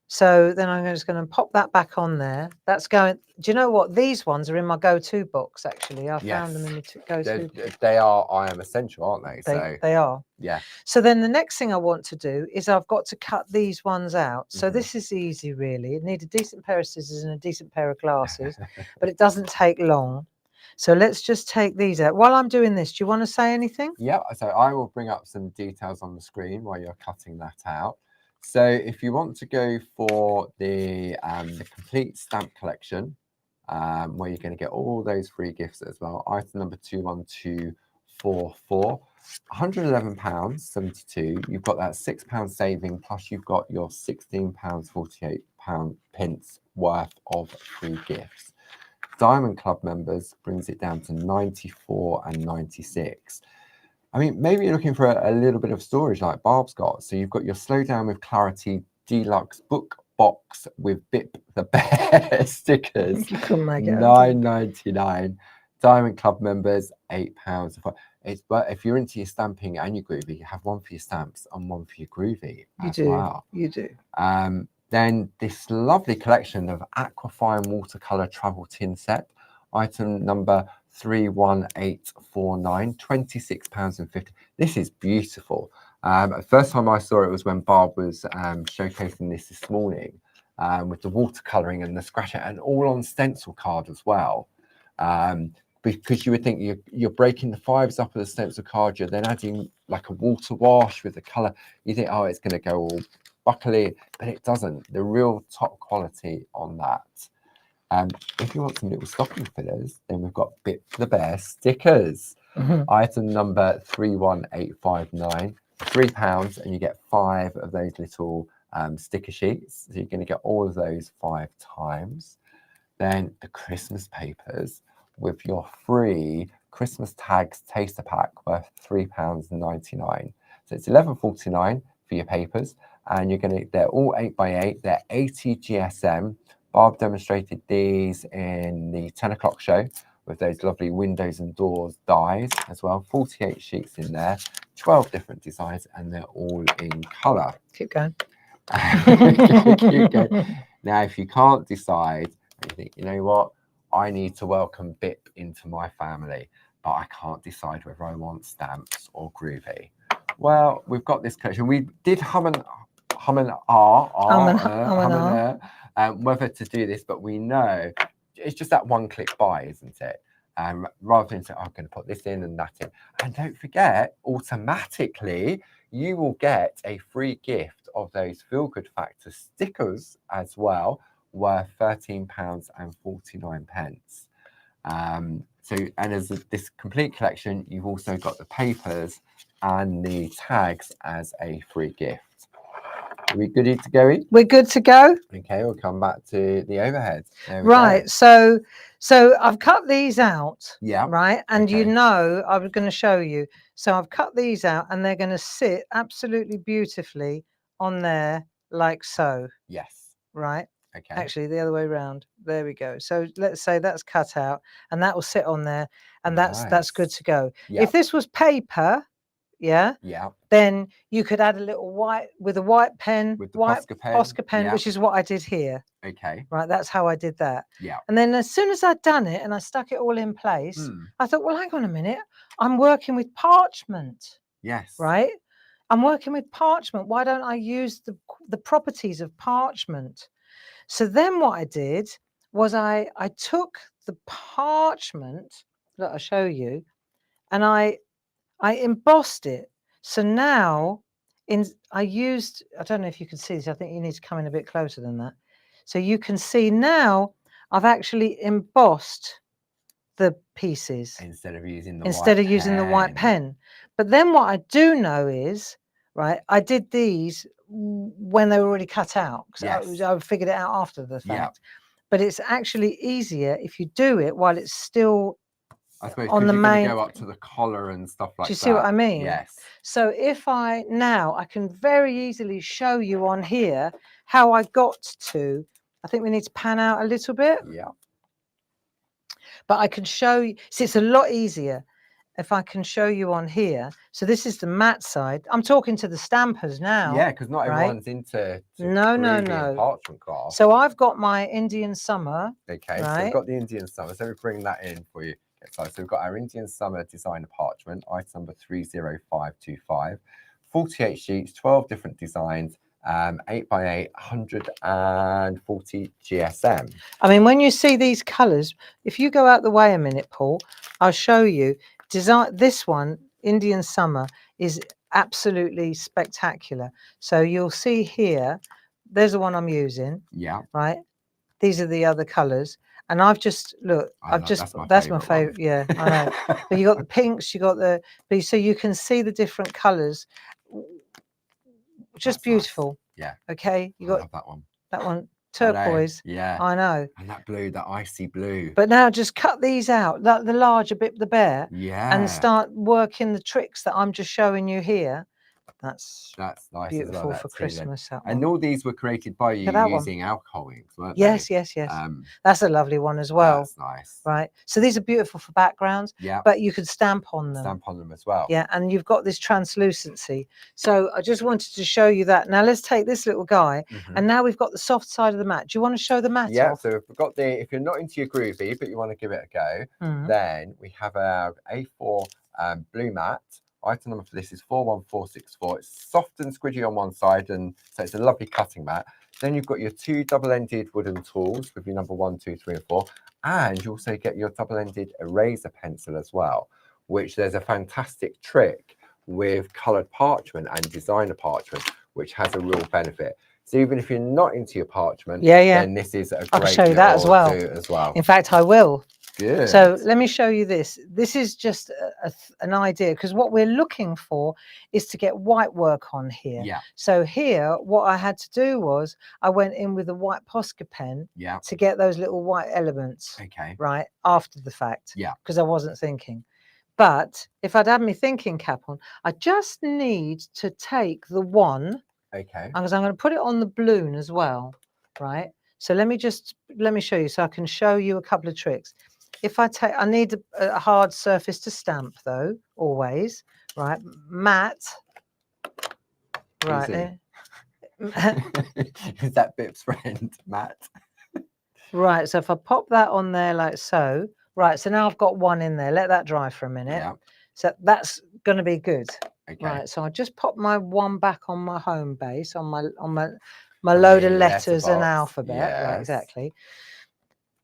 So then I'm just going to pop that back on there. That's going. Do you know what? These ones are in my go-to box. Actually, I found them in the go-to. They are I Am Essential, aren't they? They are. Yeah. So then the next thing I want to do is I've got to cut these ones out. So this is easy, really. You need a decent pair of scissors and a decent pair of glasses, but it doesn't take long. So let's just take these out. While I'm doing this, do you want to say anything? Yeah. So I will bring up some details on the screen while you're cutting that out. So if you want to go for the complete stamp collection, where you're going to get all those free gifts as well, item number 21244, £111.72. You've got that £6 saving, plus you've got your £16.48 worth of free gifts. Diamond Club members brings it down to £94.96. I mean, maybe you're looking for a little bit of storage like Barb's got. So you've got your Slow Down with Clarity Deluxe book box with Bip the Bear stickers, £9.99. Diamond Club members, £8. But if you're into your stamping and your groovy, you have one for your stamps and one for your groovy as well. You do. Then this lovely collection of Aquafine watercolor travel tin set, item number 31849, £26.50. This is beautiful. First time I saw it was when Barb was showcasing this morning with the watercoloring and the scratch and all on stencil card as well. Because you would think you're breaking the fibres up of the stencil card, you're then adding like a water wash with the colour. You think, oh, it's going to go all buckly, but it doesn't. The real top quality on that. If you want some little stocking fillers, then we've got Bip the Bear stickers. Item number 31859, £3, and you get 5 of those little sticker sheets. So you're going to get all of those 5 times. Then the Christmas papers with your free Christmas tags taster pack worth £3.99. So it's £11.49 for your papers, and they're all 8x8. They're 80 GSM. Barb demonstrated these in the 10 o'clock show with those lovely windows and doors dies as well. 48 sheets in there, 12 different designs, and they're all in colour. Keep going. Keep going. Now, if you can't decide, and you think, you know what, I need to welcome Bip into my family, but I can't decide whether I want stamps or groovy. Well, we've got this collection. We did hum and whether to do this, but we know it's just that one-click buy, isn't it? Rather than say, oh, I'm going to put this in and that in. And don't forget, automatically, you will get a free gift of those Feel Good Factor stickers as well, worth £13.49. So, and as this complete collection, you've also got the papers and the tags as a free gift. Are we good to go in? We're good to go. Okay, we'll come back to the overhead. Right. So I've cut these out. Yeah. Right. And you know, I was going to show you. So I've cut these out and they're going to sit absolutely beautifully on there like so. Yes. Right. Okay. Actually, the other way around. There we go. So let's say that's cut out and that will sit on there and that's good to go. Yep. If this was paper, yeah, then you could add a little white with a white pen, with the Posca pen, which is what I did here. Okay. Right, that's how I did that. Yeah. And then as soon as I'd done it and I stuck it all in place, I thought, well, hang on a minute, I'm working with parchment. Yes. Right? I'm working with parchment. Why don't I use the properties of parchment? So then what I did was I took the parchment that I'll show you and I embossed it. So now I don't know if you can see this. I think you need to come in a bit closer than that. So you can see now I've actually embossed the pieces instead of using the white pen. But then what I do know is, right, I did these when they were already cut out. Because I figured it out after the fact. But it's actually easier if you do it while it's still I suppose on the main. Go up to the collar and stuff like that. Do you see what I mean? Yes. So if I can very easily show you on here how I got to. I think we need to pan out a little bit. Yeah. But I can show you. See, it's a lot easier if I can show you on here. So this is the matte side. I'm talking to the stampers now. Yeah, because not everyone's into no parchment craft. So I've got my Indian Summer. Okay, so we've got the Indian Summer. So we bring that in for you. So we've got our Indian Summer designer parchment, item number 30525, 48 sheets, 12 different designs, 8x8, 140 GSM. I mean, when you see these colours, if you go out the way a minute, Paul, I'll show you. This one, Indian Summer, is absolutely spectacular. So you'll see here, there's the one I'm using. Yeah. Right. These are the other colours. And I've just that's my favourite. Yeah, I know. But you got the pinks, you got so you can see the different colours. Just beautiful. Nice. Yeah. Okay. You got that one. That one, turquoise. Yeah. I know. And that blue, that icy blue. But now just cut these out, the larger bit, the bare. Yeah. And start working the tricks that I'm just showing you here. That's nice. Beautiful as well, for Christmas. And all these were created by you using alcohol inks, weren't they? Yes. That's a lovely one as well. That's nice. Right. So these are beautiful for backgrounds. Yeah. But you could stamp on them. Stamp on them as well. Yeah. And you've got this translucency. So I just wanted to show you that. Now let's take this little guy. And now we've got the soft side of the mat. Do you want to show the mat off? So we've got if you're not into your groovy, but you want to give it a go, then we have our A4 blue mat. Item number for this is 41464. It's soft and squidgy on one side, and so it's a lovely cutting mat. Then you've got your two double-ended wooden tools with your number 1, 2, 3, and 4, and you also get your double-ended eraser pencil as well, which there's a fantastic trick with coloured parchment and designer parchment, which has a real benefit. So even if you're not into your parchment, then this is a great I'll show you that as well. In fact, I will. Good. So let me show you this. This is just an idea, because what we're looking for is to get white work on here. Yeah. So here, what I had to do was I went in with a white Posca pen to get those little white elements. Okay. Right after the fact. Yeah. Because I wasn't thinking. But if I'd had my thinking cap on, I just need to take the one. Okay. Because I'm going to put it on the balloon as well. Right. So let me show you, so I can show you a couple of tricks. If I need a hard surface to stamp though, always, right? Matte. Right Who's there. Is that Bip's friend, Matt? Right, so if I pop that on there like so, right, so now I've got one in there. Let that dry for a minute. Yeah. So that's going to be good. Okay. Right, so I just pop my one back on my home base, on my load of letters and alphabet. Right, exactly.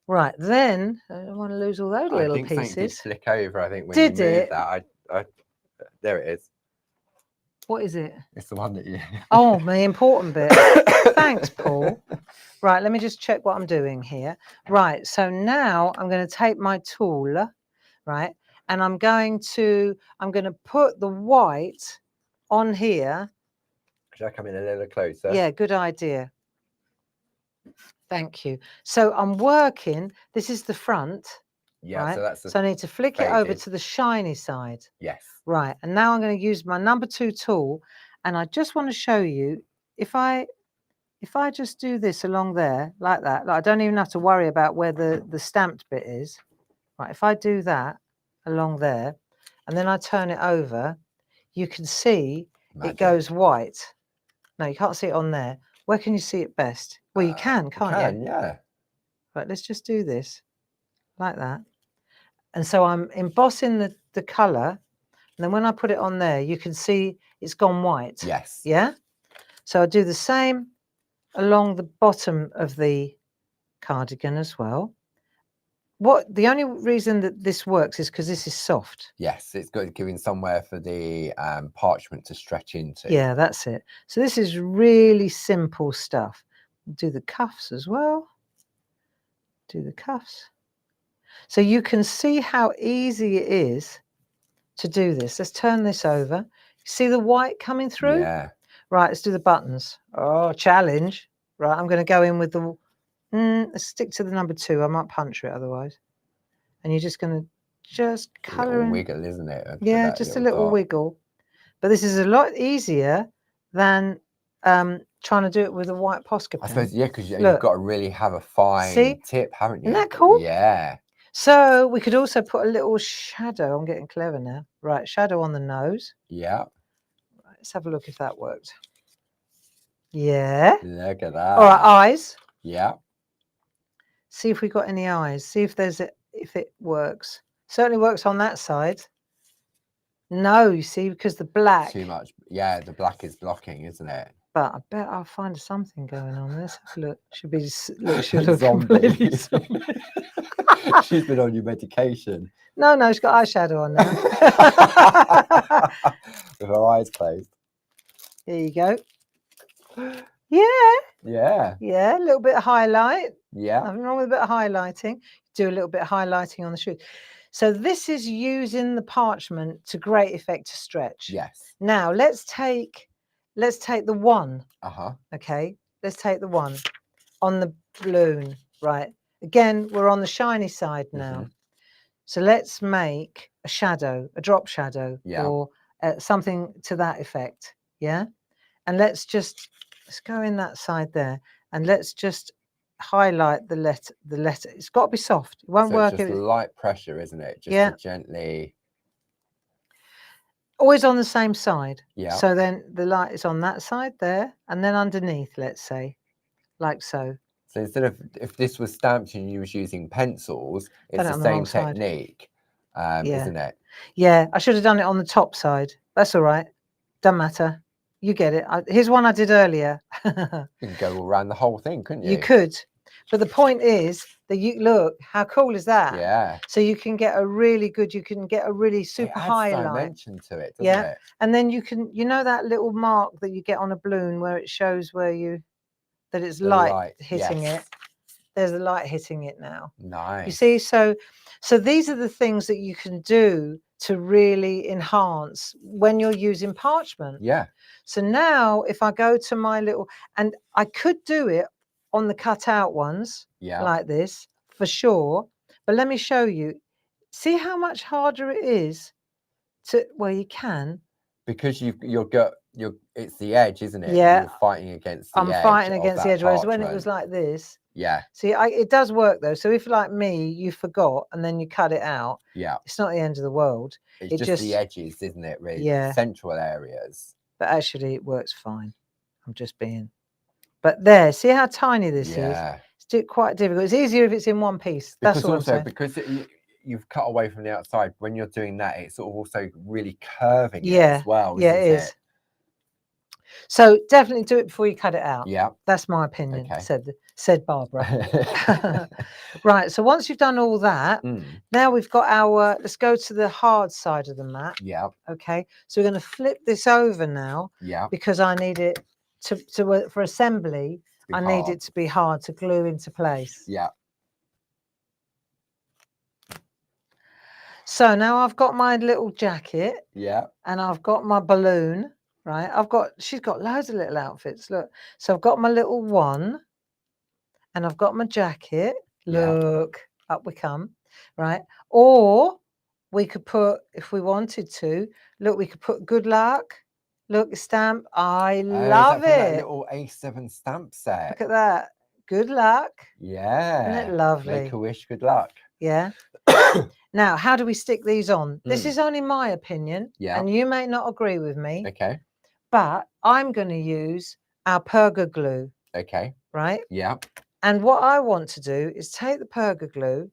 Right, then I don't want to lose all those little think something did pieces. flick over. I think when Did you moved it? that, I there it is. What is it? It's the one that you. Oh, my important bit. Thanks, Paul. Right, let me just check what I'm doing here. Right, so now I'm going to take my tool, right, and I'm going to put the white on here. Should I come in a little closer? Yeah, good idea. Thank you. So I'm working. This is the front. Yeah, right? so that's So I need to flick it over faded. to the shiny side. Yes. Right, and now I'm going to use my number 2 tool, and I just want to show you if I just do this along there like that, like I don't even have to worry about where the stamped bit is. Right, if I do that along there, and then I turn it over, you can see Magic. it goes white. No, you can't see it on there. Where can you see it best? Well, you can, can't you? Yeah. Right, let's just do this like that. And so I'm embossing the colour, and then when I put it on there, you can see it's gone white. Yes. Yeah? So I do the same along the bottom of the cardigan as well. The only reason that this works is because this is soft. Yes, it's got giving somewhere for the parchment to stretch into. Yeah, that's it. So this is really simple stuff. Do the cuffs as well. Do the cuffs. So you can see how easy it is to do this. Let's turn this over. See the white coming through? Yeah. Right, let's do the buttons. Oh, challenge. Right, I'm going to go in with the... let's stick to the number 2. I might puncture it otherwise. And you're just going to just colour in. Wiggle, isn't it? Yeah, just a little wiggle. But this is a lot easier than trying to do it with a white Posca pen. I suppose, yeah, because you've got to really have a fine tip, haven't you? Isn't that cool? Yeah. So we could also put a little shadow. I'm getting clever now. Right, shadow on the nose. Yeah. Right, let's have a look if that worked. Yeah. Look at that. All right, eyes. Yeah. See if we got any eyes. See if if it works. Certainly works on that side. No, you see, because the black. Too much. Yeah, the black is blocking, isn't it? But I bet I'll find something going on. Let's have a look. Should look completely zombie. She's been on your medication. No, she's got eyeshadow on now. With her eyes closed. There you go. Yeah. Yeah. Yeah, a little bit of highlight. Yeah. Nothing wrong with a bit of highlighting. Do a little bit of highlighting on the shoes. So this is using the parchment to great effect to stretch. Yes. Now let's take the one. Okay. Let's take the one on the balloon. Right. Again, we're on the shiny side now. So let's make a shadow, a drop shadow, or something to that effect. Yeah. And let's go in that side there, and let's just highlight the letter. It's got to be soft. It won't work. Just light pressure, isn't it? Just to gently. Always on the same side. Yeah. So then the light is on that side there, and then underneath, let's say, like so. So instead of, if this was stamped and you was using pencils, it's the same technique, isn't it? Yeah, I should have done it on the top side. That's all right. Doesn't matter. You get it. Here's one I did earlier. You could go around the whole thing, couldn't you? You could. But the point is that you look, how cool is that? Yeah. So you can get a really super highlight. Dimension to it, doesn't it? And then you can, that little mark that you get on a balloon where it shows that it's light hitting it. There's the light hitting it now. Nice. You see, so these are the things that you can do to really enhance when you're using parchment. Yeah. So now if I go to my little, and I could do it on the cut out ones, like this, for sure. But let me show you. See how much harder it is you can. Because it's the edge, isn't it? Yeah. You're fighting against the edge. I'm fighting against the edge. Whereas when it parchment. was like this, Yeah. See, it does work though. So if like me, you forgot and then you cut it out, Yeah. it's not the end of the world. It's just the edges, isn't it? Really, yeah. Central areas. But actually, it works fine. I'm just being. But there, see how tiny this is? It's quite difficult. It's easier if it's in one piece. That's all I'm saying. Because you've cut away from the outside, when you're doing that, it's sort of also really curving it as well. Yeah, it is. So definitely do it before you cut it out. Yeah. That's my opinion, said Barbara. Right, so once you've done all that, now we've got let's go to the hard side of the mat. Yeah. Okay, so we're going to flip this over now. Yeah. Because I need it for assembly, I need it to be hard to glue into place. Yeah. So now I've got my little jacket. Yeah. And I've got my balloon, right? She's got loads of little outfits. Look. So I've got my little one and I've got my jacket. Look, up we come, right? Or we could put, if we wanted to, look, we could put good luck. Look, stamp. I love it. That little A7 stamp set. Look at that. Good luck. Yeah. Isn't it lovely? Make a wish, good luck. Yeah. Now, how do we stick these on? This is only my opinion. Yeah. And you may not agree with me. Okay. But I'm going to use our Perga glue. Okay. Right? Yeah. And what I want to do is take the Perga glue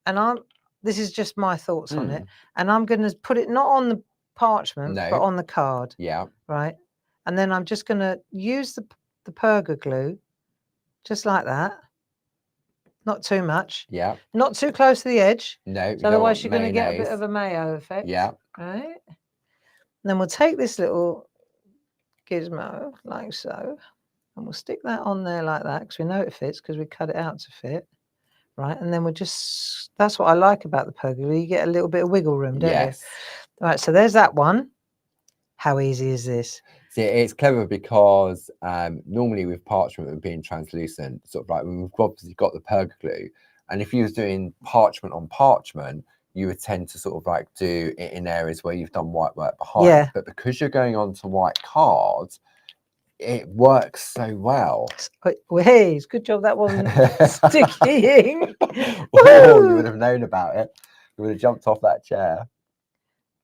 and this is just my thoughts on it. And I'm going to put it not on the parchment, but on the card. Yeah. Right? And then I'm just going to use the Perga glue just like that. Not too much. Yeah. Not too close to the edge. No. So otherwise you're going to get a bit of a mayo effect. Yeah. Right? And then we'll take this little gizmo like so. And we'll stick that on there like that because we know it fits because we cut it out to fit. Right. And then that's what I like about the Perga glue. You get a little bit of wiggle room, don't you? Right. So there's that one. How easy is this? See, it's clever because normally with parchment and being translucent, sort of like when we've obviously got the Perga glue, and if you was doing parchment on parchment, you would tend to sort of like do it in areas where you've done white work behind. Yeah. But because you're going on to white cards, it works so well. Hey, it's good job that wasn't sticking. Oh, you would have known about it. You would have jumped off that chair.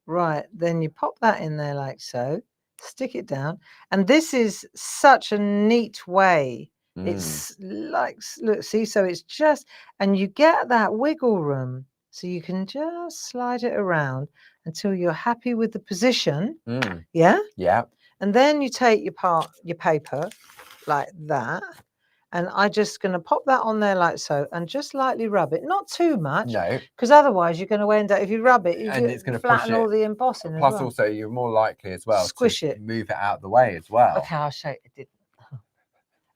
Right, then you pop that in there like so. Stick it down, and this is such a neat way. It's like, look, see, so it's just, and you get that wiggle room, so you can just slide it around until you're happy with the position. Yeah, and then you take your paper like that, and I'm just going to pop that on there like so, and just lightly rub it, not too much, because otherwise you're going to end up, if you rub it, it's going to flatten all the embossing. Plus, also you're more likely as well squish to it, move it out of the way as well. Okay, I'll show you.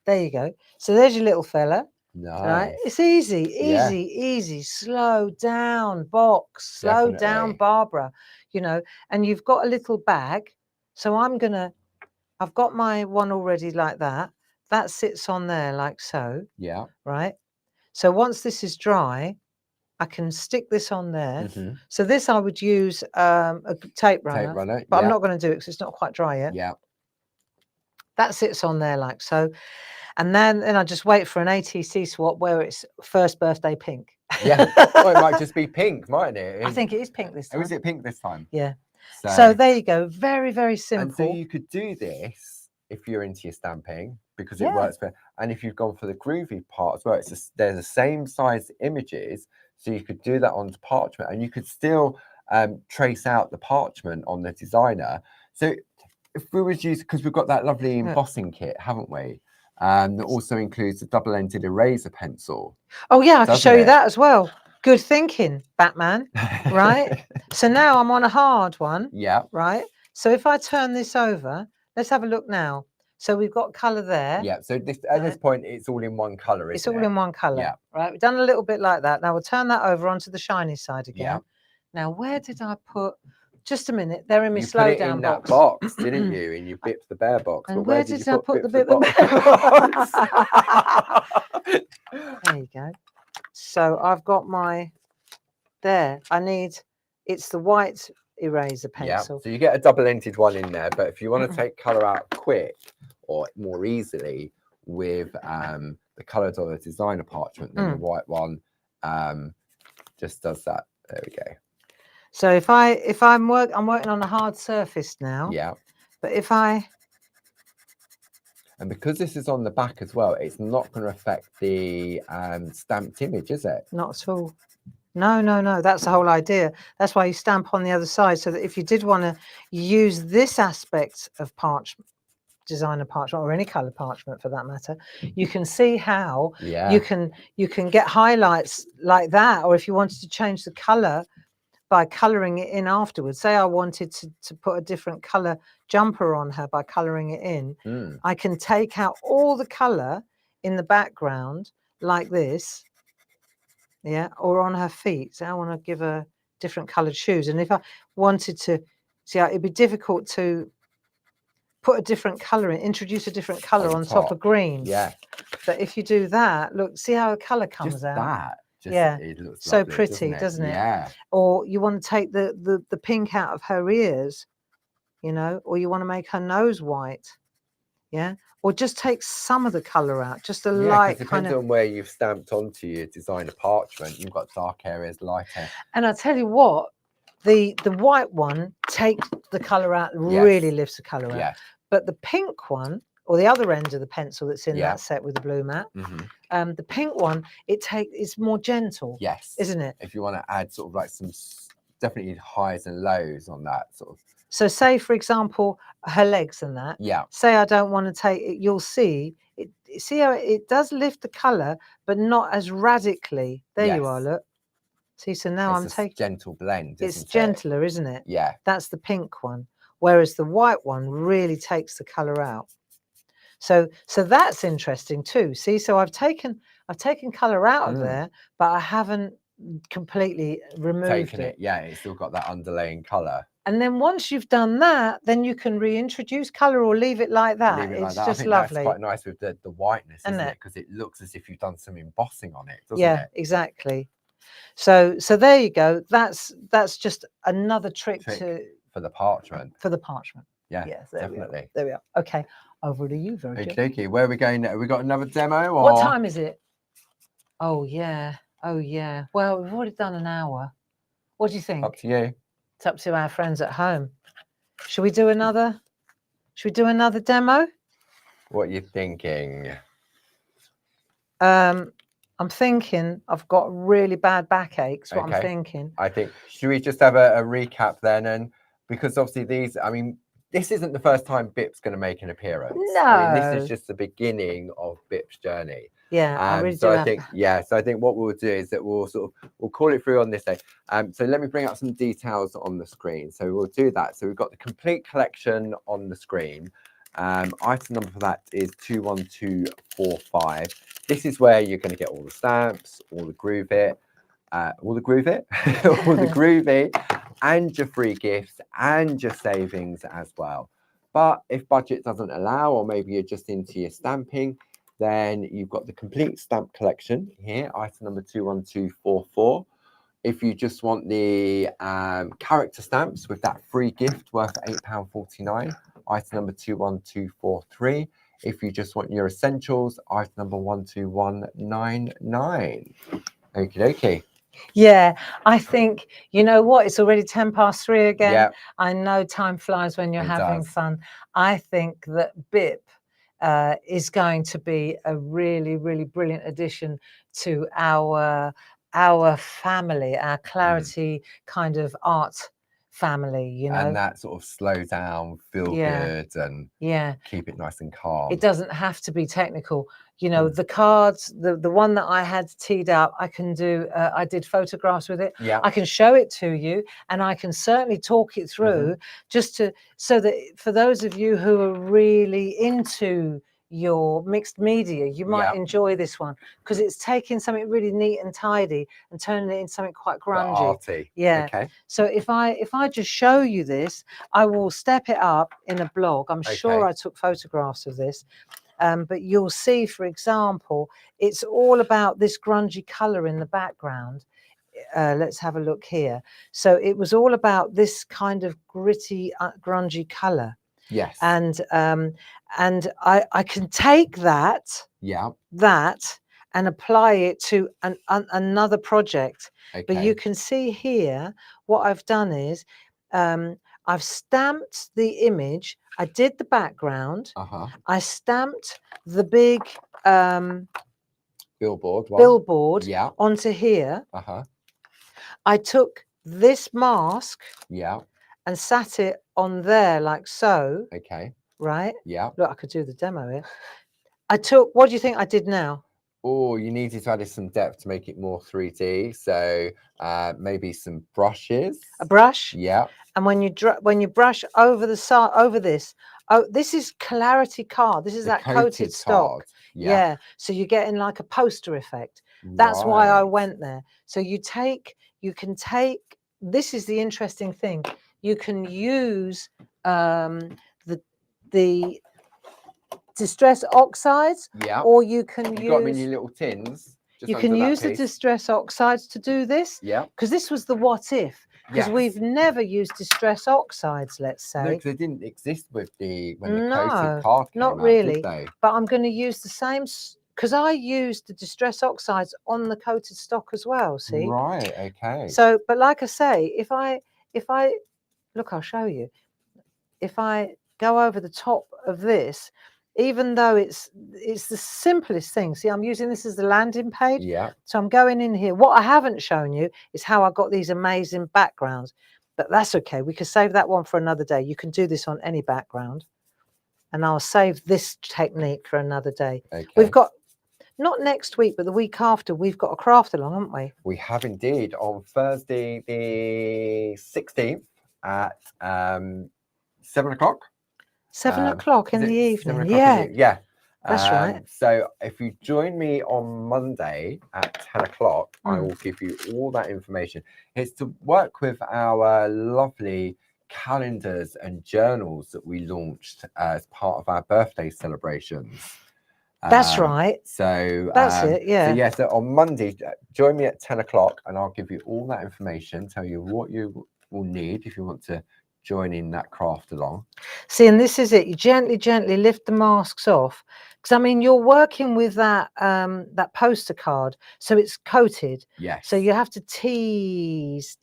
There you go. So there's your little fella. Nice. Right? It's easy. Slow down, box. Slow down, Barbara. You know, and you've got a little bag. So I've got my one already like that. That sits on there like so. Yeah. Right. So once this is dry, I can stick this on there. So this I would use a tape runner. But I'm not going to do it because it's not quite dry yet. Yeah. That sits on there like so. And then I just wait for an ATC swap where it's first birthday pink. Yeah. Well, it might just be pink, mightn't it? I think it is pink this time. Oh, is it pink this time? Yeah. So there you go. Very, very simple. And so you could do this if you're into your stamping because it works better. And if you've gone for the groovy part as well, they're the same size images. So you could do that on parchment and you could still trace out the parchment on the designer. So if we was using, because we've got that lovely embossing kit, haven't we? That also includes a double-ended eraser pencil. Oh yeah, I can show you that as well. Good thinking, Batman. Right. So now I'm on a hard one. Yeah. Right. So if I turn this over, let's have a look now. So we've got colour there. Yeah. So at this point, it's all in one colour, isn't it? It's all in one colour. Yeah. Right. We've done a little bit like that. Now we'll turn that over onto the shiny side again. Yeah. Now where did I put? Just a minute. They're in my slow put it down in box. That box, didn't you? In your Bip the Bear box. And but where did I put the Bip the Bear box? There you go. So I've got my. There. It's the white eraser pencil. Yeah. So you get a double-ended one in there, but if you want to take colour out quick or more easily with the coloured or the designer parchment, then the white one just does that. There we go. So if I'm working on a hard surface now. Yeah. But and because this is on the back as well, it's not going to affect the stamped image, is it? Not at all. No. That's the whole idea. That's why you stamp on the other side, so that if you did want to use this aspect of parchment, designer parchment, or any color parchment for that matter, you can see how you can get highlights like that. Or if you wanted to change the color by coloring it in afterwards, say I wanted to put a different color jumper on her by coloring it in, I can take out all the color in the background like this, or on her feet. So I want to give her different colored shoes, and if I wanted to see, it'd be difficult to put a different color in, introduce a different color on top of green. But if you do that, look, see how the color comes out. It looks so lovely, pretty, doesn't it? Or you want to take the pink out of her ears, or you want to make her nose white, or just take some of the color out, just a light depends on where you've stamped onto your designer parchment. You've got dark areas, light areas. And I tell you what, the white one takes the color out, really lifts the color out. But the pink one, or the other end of the pencil that's in that set with the blue mat, the pink one, it's more gentle. Isn't it? If you want to add sort of like some definitely highs and lows on that sort of. So say, for example, her legs and that. Say I don't want to take it, you'll see it. See how it does lift the color, but not as radically. There you are, look. See, so now I'm taking gentle blend. It's gentler, isn't it? Yeah. That's the pink one. Whereas the white one really takes the color out. So that's interesting too. See, so I've taken color out of there, but I haven't completely removed it. Yeah, it's still got that underlaying color. And then once you've done that, then you can reintroduce color or leave it like that. It's just I think lovely. That's quite nice with the whiteness, isn't it? Because it looks as if you've done some embossing on it, doesn't it? Yeah, exactly. So there you go. That's just another trick for the parchment. Yeah, definitely. There we are. Okay, over to you, Virgil. Okay. Where are we going now? Have we got another demo? Or? What time is it? Oh yeah. Well, we've already done an hour. What do you think? Up to you. It's up to our friends at home. Should we do another demo? What are you thinking? I'm thinking I've got really bad backaches. What I'm thinking. I think, should we just have a recap then? And because obviously this isn't the first time BIP's going to make an appearance. No. I mean, this is just the beginning of BIP's journey. Yeah, I really so I think what we'll do is that we'll call it through on this day. So let me bring up some details on the screen. So we'll do that. So we've got the complete collection on the screen. Item number for that is 21245. This is where you're going to get all the stamps, all the Groove It, all the Groovy, and your free gifts and your savings as well. But if budget doesn't allow, or maybe you're just into your stamping, then you've got the complete stamp collection here, item number 21244. If you just want the character stamps with that free gift worth £8.49, item number 21243. If you just want your essentials, item number 12199. Okie dokie. Yeah, I think, you know what, it's already 3:10 again. Yeah. I know time flies when you're having fun. I think that BIP is going to be a really, really brilliant addition to our family, our Clarity kind of art family, you know. And that sort of slow down, feel good, and keep it nice and calm. It doesn't have to be technical. You know, the cards, the one that I had teed up, I can do, I did photographs with it. Yeah. I can show it to you, and I can certainly talk it through so that for those of you who are really into your mixed media, you might enjoy this one, because it's taking something really neat and tidy and turning it into something quite grungy. Arty. Yeah. Okay. So if I just show you this, I will step it up in a blog. I'm sure I took photographs of this. But you'll see, for example, it's all about this grungy color in the background. Let's have a look here. So it was all about this kind of gritty, grungy color. Yes. And I can take that Yeah. that and apply it to another project. Okay. But you can see here, what I've done is I've stamped the image. I did the background. I stamped the big billboard Yeah. onto here. I took this mask and sat it on there like so. Okay. Right? Yeah. Look, I could do the demo here. I took, what do you think I did now? Oh, you needed to add some depth to make it more 3D. So maybe some brushes. A brush. Yeah. And when you brush over the side, over this, oh, this is clarity card. This is that coated stock. Yeah. So you're getting like a poster effect. That's why I went there. So you can take, this is the interesting thing. You can use the distress oxides, or you can got them in your little tins. You can use the distress oxides to do this. Yeah. Because this was the what if. Because we've never used distress oxides, let's say. No, because they didn't exist when the coated card came not out, really. did they? But I'm going to use the same, because I used the distress oxides on the coated stock as well. See. Right. Okay. So, but like I say, if I look, I'll show you. If I go over the top of this, even though it's the simplest thing. See, I'm using this as the landing page. Yeah. So I'm going in here. What I haven't shown you is how I got these amazing backgrounds. But that's okay. We can save that one for another day. You can do this on any background. And I'll save this technique for another day. Okay. We've got, not next week, but the week after, we've got a craft along, haven't we? We have indeed. On Thursday, the 16th at 7 o'clock. 7 o'clock in the evening. Yeah. That's right. So if you join me on Monday at 10 o'clock, I will give you all that information. It's to work with our lovely calendars and journals that we launched as part of our birthday celebrations. That's right. So that's it. Yeah. So on Monday, join me at 10 o'clock and I'll give you all that information, tell you what you will need if you want to join in that craft along. See, and this is it. You gently lift the masks off, because I mean you're working with that that poster card, so it's coated. Yes. So you have to tease,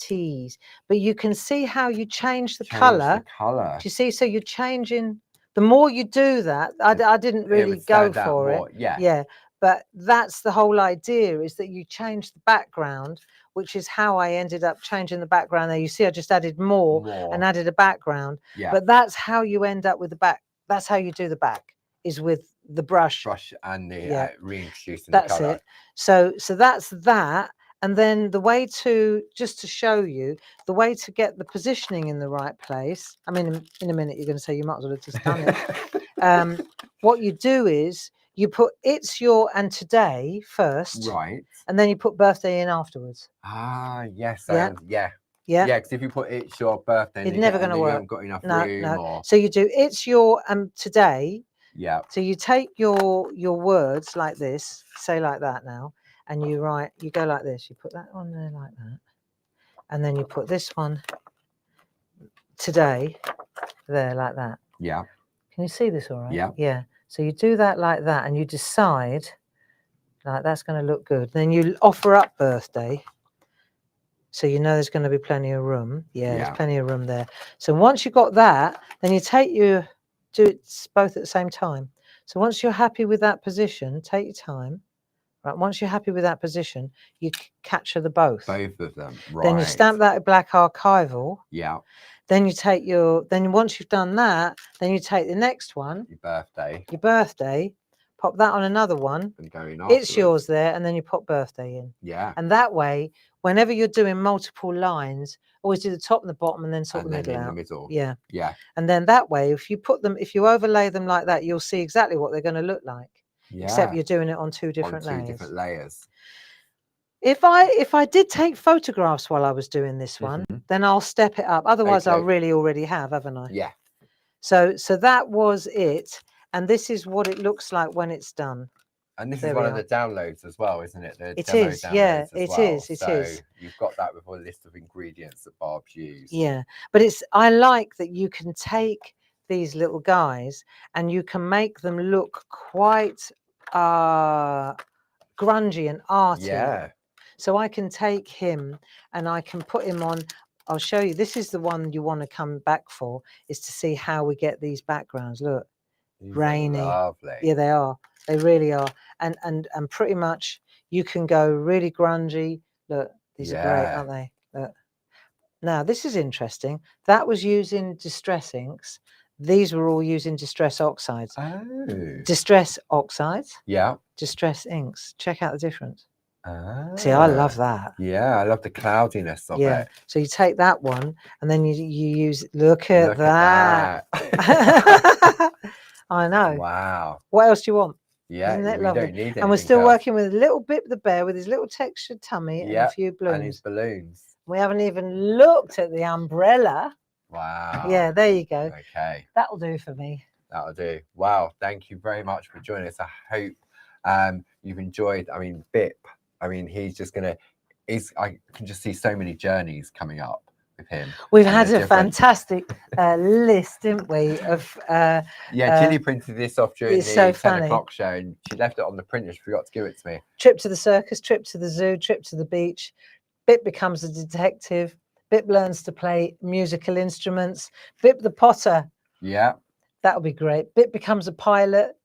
but you can see how you change the color. Do you see? So you're changing. The more you do that, I didn't really go for it. Yeah. Yeah. But that's the whole idea, is that you change the background, which is how I ended up changing the background there. You see, I just added more. And added a background. Yeah. But that's how you end up with the back. That's how you do the back, is with the brush. And the reintroducing that's the color. It. So that's that. And then the way to, just to show you, the way to get the positioning in the right place. I mean, in a minute, you're going to say you might as well have just done it. What you do is, you put it's your and today first, right, and then you put birthday in afterwards. Ah, yes, yeah, because if you put it's your birthday, it's never going to work. You haven't got enough room. No. So you do it's your today. Yeah. So you take your words like this, say like that now, and you write. You go like this. You put that on there like that, and then you put this one today there like that. Yeah. Can you see this all right? Yeah. Yeah. So you do that like that, and you decide, like, that's going to look good. Then you offer up birthday. So you know there's going to be plenty of room. Yeah, there's plenty of room there. So once you've got that, then you do it both at the same time. So once you're happy with that position, take your time. Right. Once you're happy with that position, you capture the both. Both of them. Right. Then you stamp that black archival. Yeah. Then you take then once you've done that, then you take the next one. Your birthday, pop that on another one. And go in it's yours there, and then you pop birthday in. Yeah. And that way, whenever you're doing multiple lines, always do the top and the bottom and then sort the middle out. The middle. Yeah. Yeah. And then that way, if you overlay them like that, you'll see exactly what they're going to look like. Yeah. Except you're doing it on two different layers. If I did take photographs while I was doing this one, then I'll step it up. Otherwise, I'll really already have, haven't I? Yeah. So that was it. And this is what it looks like when it's done. And this is one of the downloads as well, isn't it? It is, yeah, it is. It is. You've got that with a list of ingredients that Barb's used. Yeah, but I like that you can take these little guys and you can make them look quite grungy and arty. Yeah. So I can take him and I can put him on. I'll show you. This is the one you want to come back for, is to see how we get these backgrounds. Look, These rainy. are lovely. Yeah, they are. They really are. And pretty much you can go really grungy. Look, these are great, aren't they? Look. Now, this is interesting. That was using Distress inks. These were all using Distress oxides. Oh. Distress oxides. Yeah. Distress inks. Check out the difference. Ah. See, I love that. Yeah, I love the cloudiness of it. So you take that one and then you use, look at that. I know. Wow. What else do you want? Yeah, Isn't it we lovely? don't need And we're still else. working with a little Bip the bear with his little textured tummy and a few balloons. And his balloons. We haven't even looked at the umbrella. Wow. Yeah, there you go. Okay. That'll do for me. That'll do. Wow. Thank you very much for joining us. I hope you've enjoyed. I mean, Bip, I mean, he's just going to, I can just see so many journeys coming up with him. We've had a fantastic list, didn't we? Of Gilly printed this off during the so 10 o'clock show, and she left it on the printer. She forgot to give it to me. Trip to the circus, trip to the zoo, trip to the beach. Bip becomes a detective. Bip learns to play musical instruments. Bip the potter. Yeah. That'll be great. Bip becomes a pilot.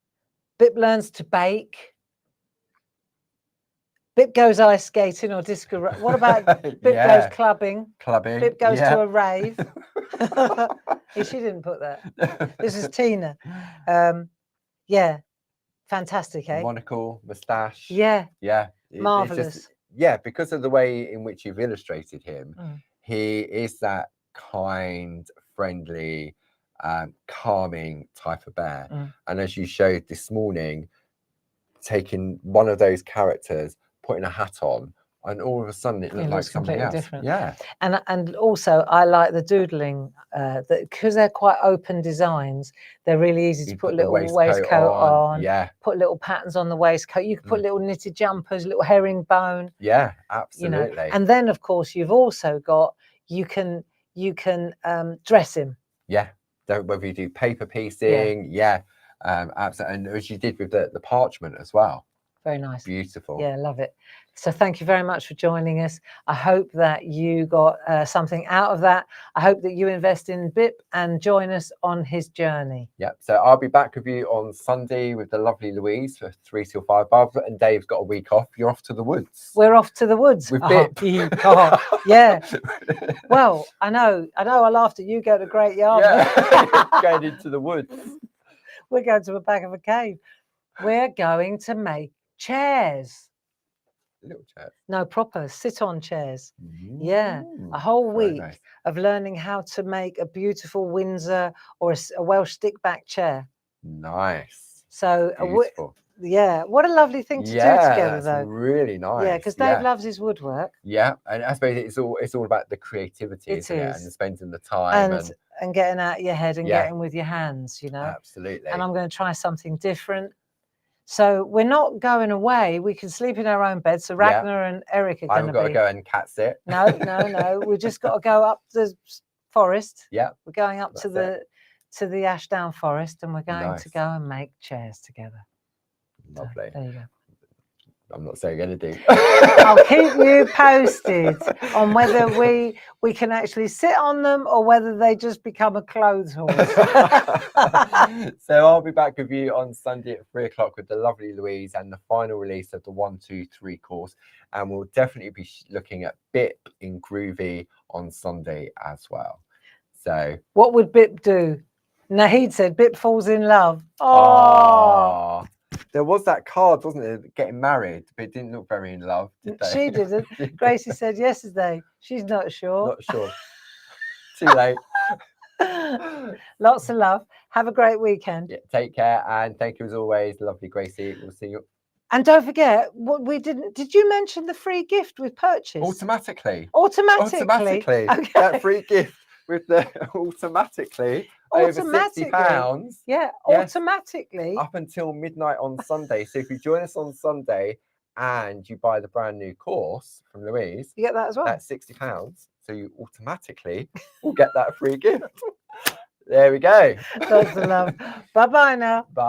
Bip learns to bake. Bip goes ice skating or disco. What about Bip goes clubbing? Clubbing. Bip goes to a rave. She didn't put that. This is Tina. Yeah. Fantastic, eh? Monocle, moustache. Yeah. Yeah. Marvelous. Yeah, because of the way in which you've illustrated him, he is that kind, friendly, calming type of bear. And as you showed this morning, taking one of those characters, putting a hat on, and all of a sudden it looked like something else. Different. Yeah. And also I like the doodling, because they're quite open designs, they're really easy to put a little waistcoat on. Yeah. Put little patterns on the waistcoat. You can put little knitted jumpers, little herringbone. Yeah, absolutely. You know? And then of course you've also got, you can dress him. Yeah. Whether you do paper piecing, absolutely. And as you did with the parchment as well. Very nice. Beautiful. Yeah, love it. So thank you very much for joining us. I hope that you got something out of that. I hope that you invest in Bip and join us on his journey. Yep. So I'll be back with you on Sunday with the lovely Louise for 3 till 5. Barbara and Dave's got a week off. You're off to the woods. We're off to the woods. With Bip. Yeah. Well, I know. I laughed at you go to Great Yarmouth. Yeah. Going into the woods. We're going to the back of a cave. We're going to make chairs. Little chairs. No, proper sit-on chairs. Yeah, a whole week of learning how to make a beautiful Windsor or a Welsh stick-back chair. Nice. So, yeah, what a lovely thing to do together, though. Really nice. Yeah, because Dave loves his woodwork. Yeah, and I suppose it's all about the creativity, isn't it? And spending the time and getting out of your head and getting with your hands, you know. Absolutely. And I'm going to try something different. So we're not going away. We can sleep in our own bed. So Ragnar and Eric are going to be. I haven't got to go and cat sit. No. We just got to go up the forest. Yeah. We're going up to the Ashdown Forest, and we're going to go and make chairs together. Lovely. So, there you go. I'm not saying anything. I'll keep you posted on whether we can actually sit on them or whether they just become a clothes horse. So I'll be back with you on Sunday at 3 o'clock with the lovely Louise and the final release of the 1, 2, 3 course. And we'll definitely be looking at Bip in Groovy on Sunday as well. So what would Bip do? Nahid said Bip falls in love. Oh. There was that card, wasn't there, getting married, but it didn't look very in love, did they? She didn't. Gracie said yesterday. She's not sure. Not sure. Too late. Lots of love. Have a great weekend. Yeah, take care, and thank you as always, lovely Gracie. We'll see you. And don't forget, what we didn't. Did you mention the free gift with purchase? Automatically. Okay. That free gift with the automatically. Over £60. Yeah, automatically. Up until midnight on Sunday. So if you join us on Sunday and you buy the brand new course from Louise, you get that as well. That's £60. So you automatically will get that free gift. There we go. Lots of love. Bye-bye now. Bye.